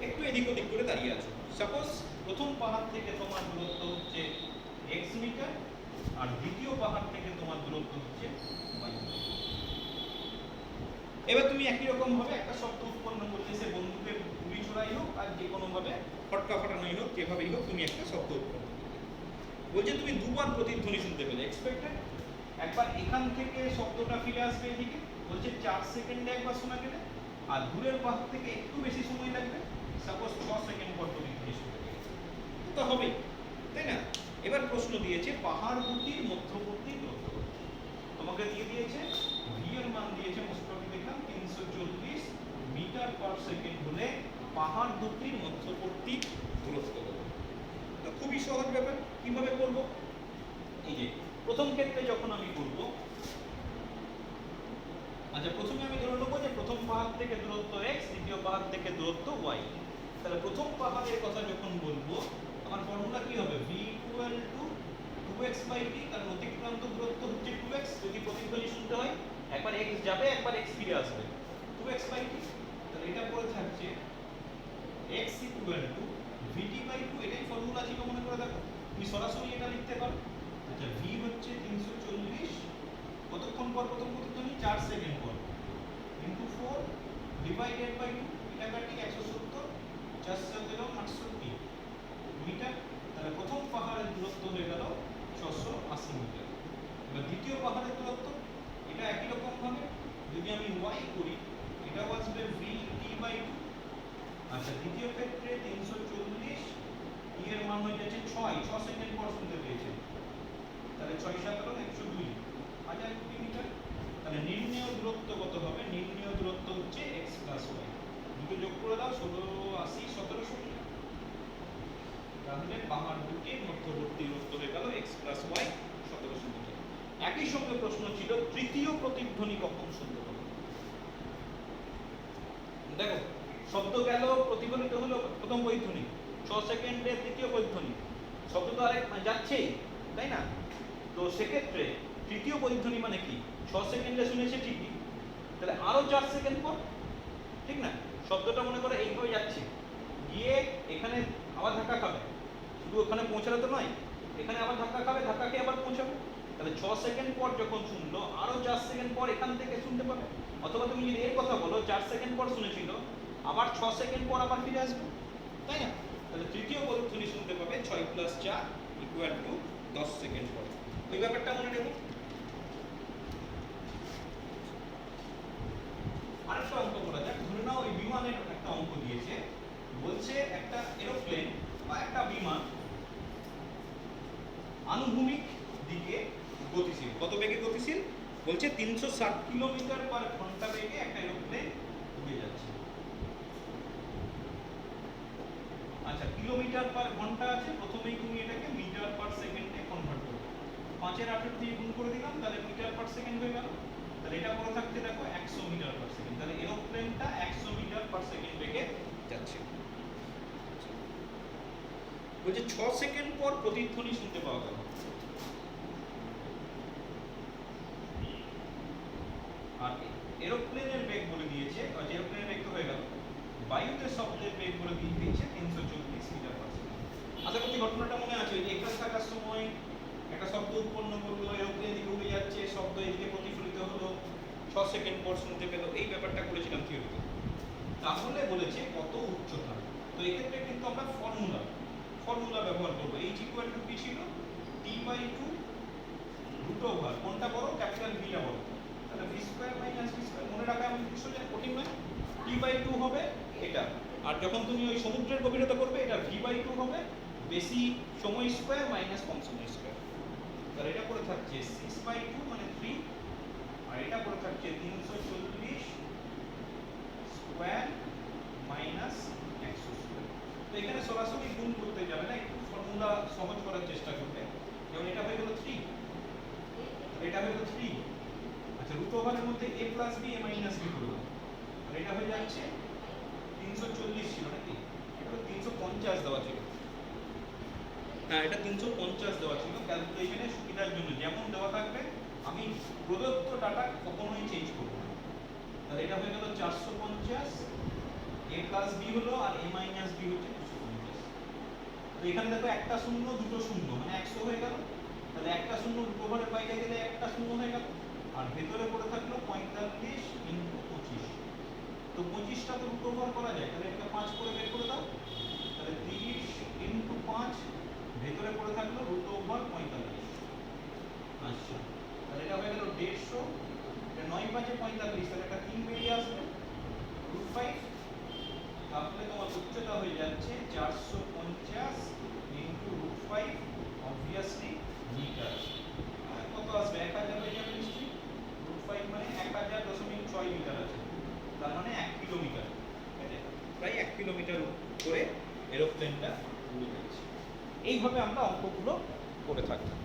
একটু এদিক ওদিক করে দাঁড়িয়ে আছো। সাপোজ প্রথম পাহাড় থেকে তোমার দূরত্ব হচ্ছে x মিটার, আর দ্বিতীয় পাহাড় থেকে তোমার দূরত্ব হচ্ছে y মিটার। এবার তুমি একই রকম ভাবে একটা শব্দ উৎপন্ন করতে, সে বন্দুকের গুলি ছোড়াই হোক আর যে কোনো ভাবে ফটকা ফাটানোই হোক, যেভাবেই হোক তুমি একটা শব্দ উৎপন্ন করতে। বলছে তুমি দুবার প্রতিধ্বনি শুনতে পেলে, এক্সপেক্টেড একবার এখান থেকে শব্দটা ফিরে আসবে এদিকে, বলছে 4 সেকেন্ডে একবার শোনা গেলে, আর দূরের পাহাড় থেকে একটু বেশি সময় লাগবে, সাপোজ 6 সেকেন্ড পর প্রতিধ্বনি শুনতে পেলে। তো হবেই, তাই না? এবার প্রশ্ন দিয়েছে পাহাড় দুটির মধ্যবর্তী দূরত্ব কত? তোমাকে দিয়ে দিয়েছে ভি এর মান দিয়েছে, মোস্ট প্রবলি দেখলাম 340 মিটার পার সেকেন্ড হলে পাহাড় দুটির মধ্যবর্তী দূরত্ব কত? তো খুবই সহজ ব্যাপার। কিভাবে করব? এই যে প্রথম ক্ষেত্রে যখন আমি করব, আচ্ছা প্রথমে আমি ধরে নেবো যে প্রথম পাহাড় থেকে দূরত্ব x, দ্বিতীয় পাহাড় থেকে দূরত্ব y। তাহলে প্রথম পাহাড়ের কথা যখন বলবো, আমার ফর্মুলা কি হবে? v equal to 2x by t, কারণ অতিক্রান্ত দূরত্ব হচ্ছে 2x। যদি প্রতিধ্বনি শুনতে হয়, একবার x যাবে একবার x ফিরে আসবে, 2x বাই t। তাহলে এটা পড়ে থাকছে x equal to vt by 2। এটাই ফর্মুলা ছিল, মনে করে দেখো। তুমি সরাসরি এটা লিখতে পারো। আচ্ছা v হচ্ছে 340, কতক্ষণ পর প্রথম প্রতিধ্বনি? 4 সেকেন্ড পর, ইনটু 4 ডিভাইডেড বাই 2, এটা কাটি 170, 4 17 68 মিটার। তাহলে প্রথম পাহাড়ের দূরত্ব হয়ে গেল 680 মিটার। এবার দ্বিতীয় পাহাড়ের দূরত্ব, এটা একই রকম ভাবে যদি আমি y করি, এটাও আসবে vt বাই 2। আচ্ছা দ্বিতীয় ক্ষেত্রে 340, এর মান হয়ে যাচ্ছে 6 সেকেন্ড পর শুনতে পেয়েছে, তাহলে 6 17 102 হাজার মিটার। তাহলে নির্ণেয় দূরত্ব কত হবে? নির্ণেয় দূরত্ব হচ্ছে x প্লাস y। দুটো যোগ করে দাও, 16 80 1700 মিটার। তাহলে পাহাড় দুটির মধ্যবর্তী দূরত্ব হয়ে গেল x প্লাস y 1700 মিটার। একই সঙ্গে প্রশ্ন ছিল তৃতীয় প্রতিধ্বনি কখন শুনতে পাবো? দেখো শব্দ গেল, প্রতিফলিত হলো প্রথম প্রতিধ্বনি, 6 সেকেন্ডে দ্বিতীয় প্রতিধ্বনি, শব্দ তো আরেক যাচ্ছেই, তাই না? তো সেক্ষেত্রে তৃতীয় প্রতিধ্বনি মানে কি? 6 সেকেন্ডে শুনেছে ঠিকই, তাহলে আরো 4 সেকেন্ড পর, ঠিক না? শব্দটা মনে করে এইভাবে যাচ্ছে, গিয়ে এখানে আবার ধাক্কা খাবে, শুধু ওখানে পৌঁছালে তো নয়, এখানে আবার ধাক্কা খাবে, ধাক্কা খেয়ে আবার পৌঁছাবে। তাহলে 6 সেকেন্ড পর যখন শুনলো, আরো 4 সেকেন্ড পর এখান থেকে শুনতে পাবে। অথবা তুমি যদি এর কথা বলো, 4 সেকেন্ড পর শুনেছিল, আবার 6 সেকেন্ড পর আবার ফিরে আসবে, তাই না? তাহলে তৃতীয় প্রতিধ্বনি শুনতে পাবে 6 + 4 = 10 সেকেন্ড পর। ওই ব্যাপারটা মনে নেব। আরেকটা অঙ্ক করা যাক। ধরে নাও এই বিমানের একটা অঙ্ক দিয়েছে, বলছে একটা এরোপ্লেন বা একটা বিমান আনুভূমিক দিকে গতিশীল। কত বেগে গতিশীল? বলছে 360 কিলোমিটার পার ঘন্টা বেগে একটা এরোপ্লেন উড়ে যাচ্ছে। আচ্ছা কিলোমিটার পার ঘন্টা আছে, প্রথমেই তুমি এটাকে মিটার পার সেকেন্ডে কনভার্ট করবে। 5 এর 18 দিয়ে গুণ করে দিলাম, তাহলে মিটার পার সেকেন্ড হয়ে গেল। তাহলে এটা পড়ে থাকছে দেখো 100 মিটার পার সেকেন্ড। তাহলে এরোপ্লেনটা 100 মিটার পার সেকেন্ড বেগে যাচ্ছে। বলছে 6 সেকেন্ড পর প্রতিধ্বনি শুনতে পাওয়া গেল। আর এরোপ্লেনের বেগ বলে দিয়েছে, এরোপ্লেনের বেগ তো হয়ে গেল, বায়ুতে শব্দের বেগ বলে দিয়েছে 340 মিটার পার সেকেন্ড। আশা করছি ঘটনাটা মনে আছে। ওই এখানে থাকার সময় একটা শব্দ উৎপন্ন করলো, এরোপ্লেন এদিকে উড়ে যাচ্ছে, শব্দ এদিকে প্রতিফলিত হলো, 6 সেকেন্ড পর শুনতে পেলো, এই ব্যাপারটা করেছিলাম থিওরিতে। তাহলে বলেছে কত উচ্চতা। তো এক্ষেত্রে কিন্তু আমরা ফর্মুলা ব্যবহার করবো। h ইকুয়াল টু কি ছিল? t/2 রুট ওভার, কোনটা বড়? ক্যাপিটাল ভি টা বড়, তাহলে v square minus v square. মনে রাখা এমন কিছু যে কঠিন নয়। t/2 হবে এটা, আর যখন তুমি ওই সমুদ্রের গভীরতা করবে, এটা v/2 হবে, বেশি সময় স্কয়ার মাইনাস কম সময় স্কয়ার। তাহলে এটা পড়ে থাকছে 6/2 মানে 3, আর এটা পড়ে থাকছে 340 স্কয়ার মাইনাস 100 স্কয়ার। তো এখানে সরাসরি গুণ করতে যাবে না, একটু ফর্মুলা সহজ করার চেষ্টা করবে। যেমন এটা হয়ে গেল 3, এটা হয়ে গেল 3। আচ্ছা রুট ওভারের মধ্যে a plus b a minus b করে দাও, আর এটা হয়ে যাচ্ছে 340 ছিল নাকি? এটা 350 দেওয়া ছিল। হ্যাঁ এটা 350 দেওয়া ছিল, ক্যালকুলেশনের সুবিধার জন্য যেমন দেওয়া থাকবে, আমি প্রদত্ত ডাটা কখনোই চেঞ্জ করব না। তাহলে এটা হয়ে গেল 450, a প্লাস b হলো, আর a মাইনাস b হচ্ছে 250। তো এখানে দেখো একটা শূন্য দুটো শূন্য মানে 100 হয়ে গেল। তাহলে একটা শূন্য রুট ওভারের বাইরে গেলে একটা শূন্য হয়ে গেল, আর ভেতরে পড়ে থাকলো 45 ইনটু 25। তো 25টা তো রুট ওভার করা যায়, তাহলে এটা 5 করে বের করে দাও। তাহলে 30 ইনটু 5, ভেতরে পড়ে থাকলো রুট ওভার 45। আচ্ছা তাহলে এটা হয়ে গেল 150, এটা 9 5 45, তাহলে একটা 3 বেরিয়ে আসবে রুট 5। তাহলে তোমার উচ্চতা হয়ে যাচ্ছে 450 ইনটু ফাইভ অবভিয়াসলি মিটার। কত আসবে? 1000 হয়ে যাবে নিশ্চয়ই। √5 মানে 1000.6 মিটার আছে, তার মানে 1 কিলোমিটার। ঠিক আছে, প্রায় 1 কিলোমিটার করে এরোপ্লেনটা উড়ে যাচ্ছে। এইভাবে আমরা অঙ্কগুলো করে থাকতাম।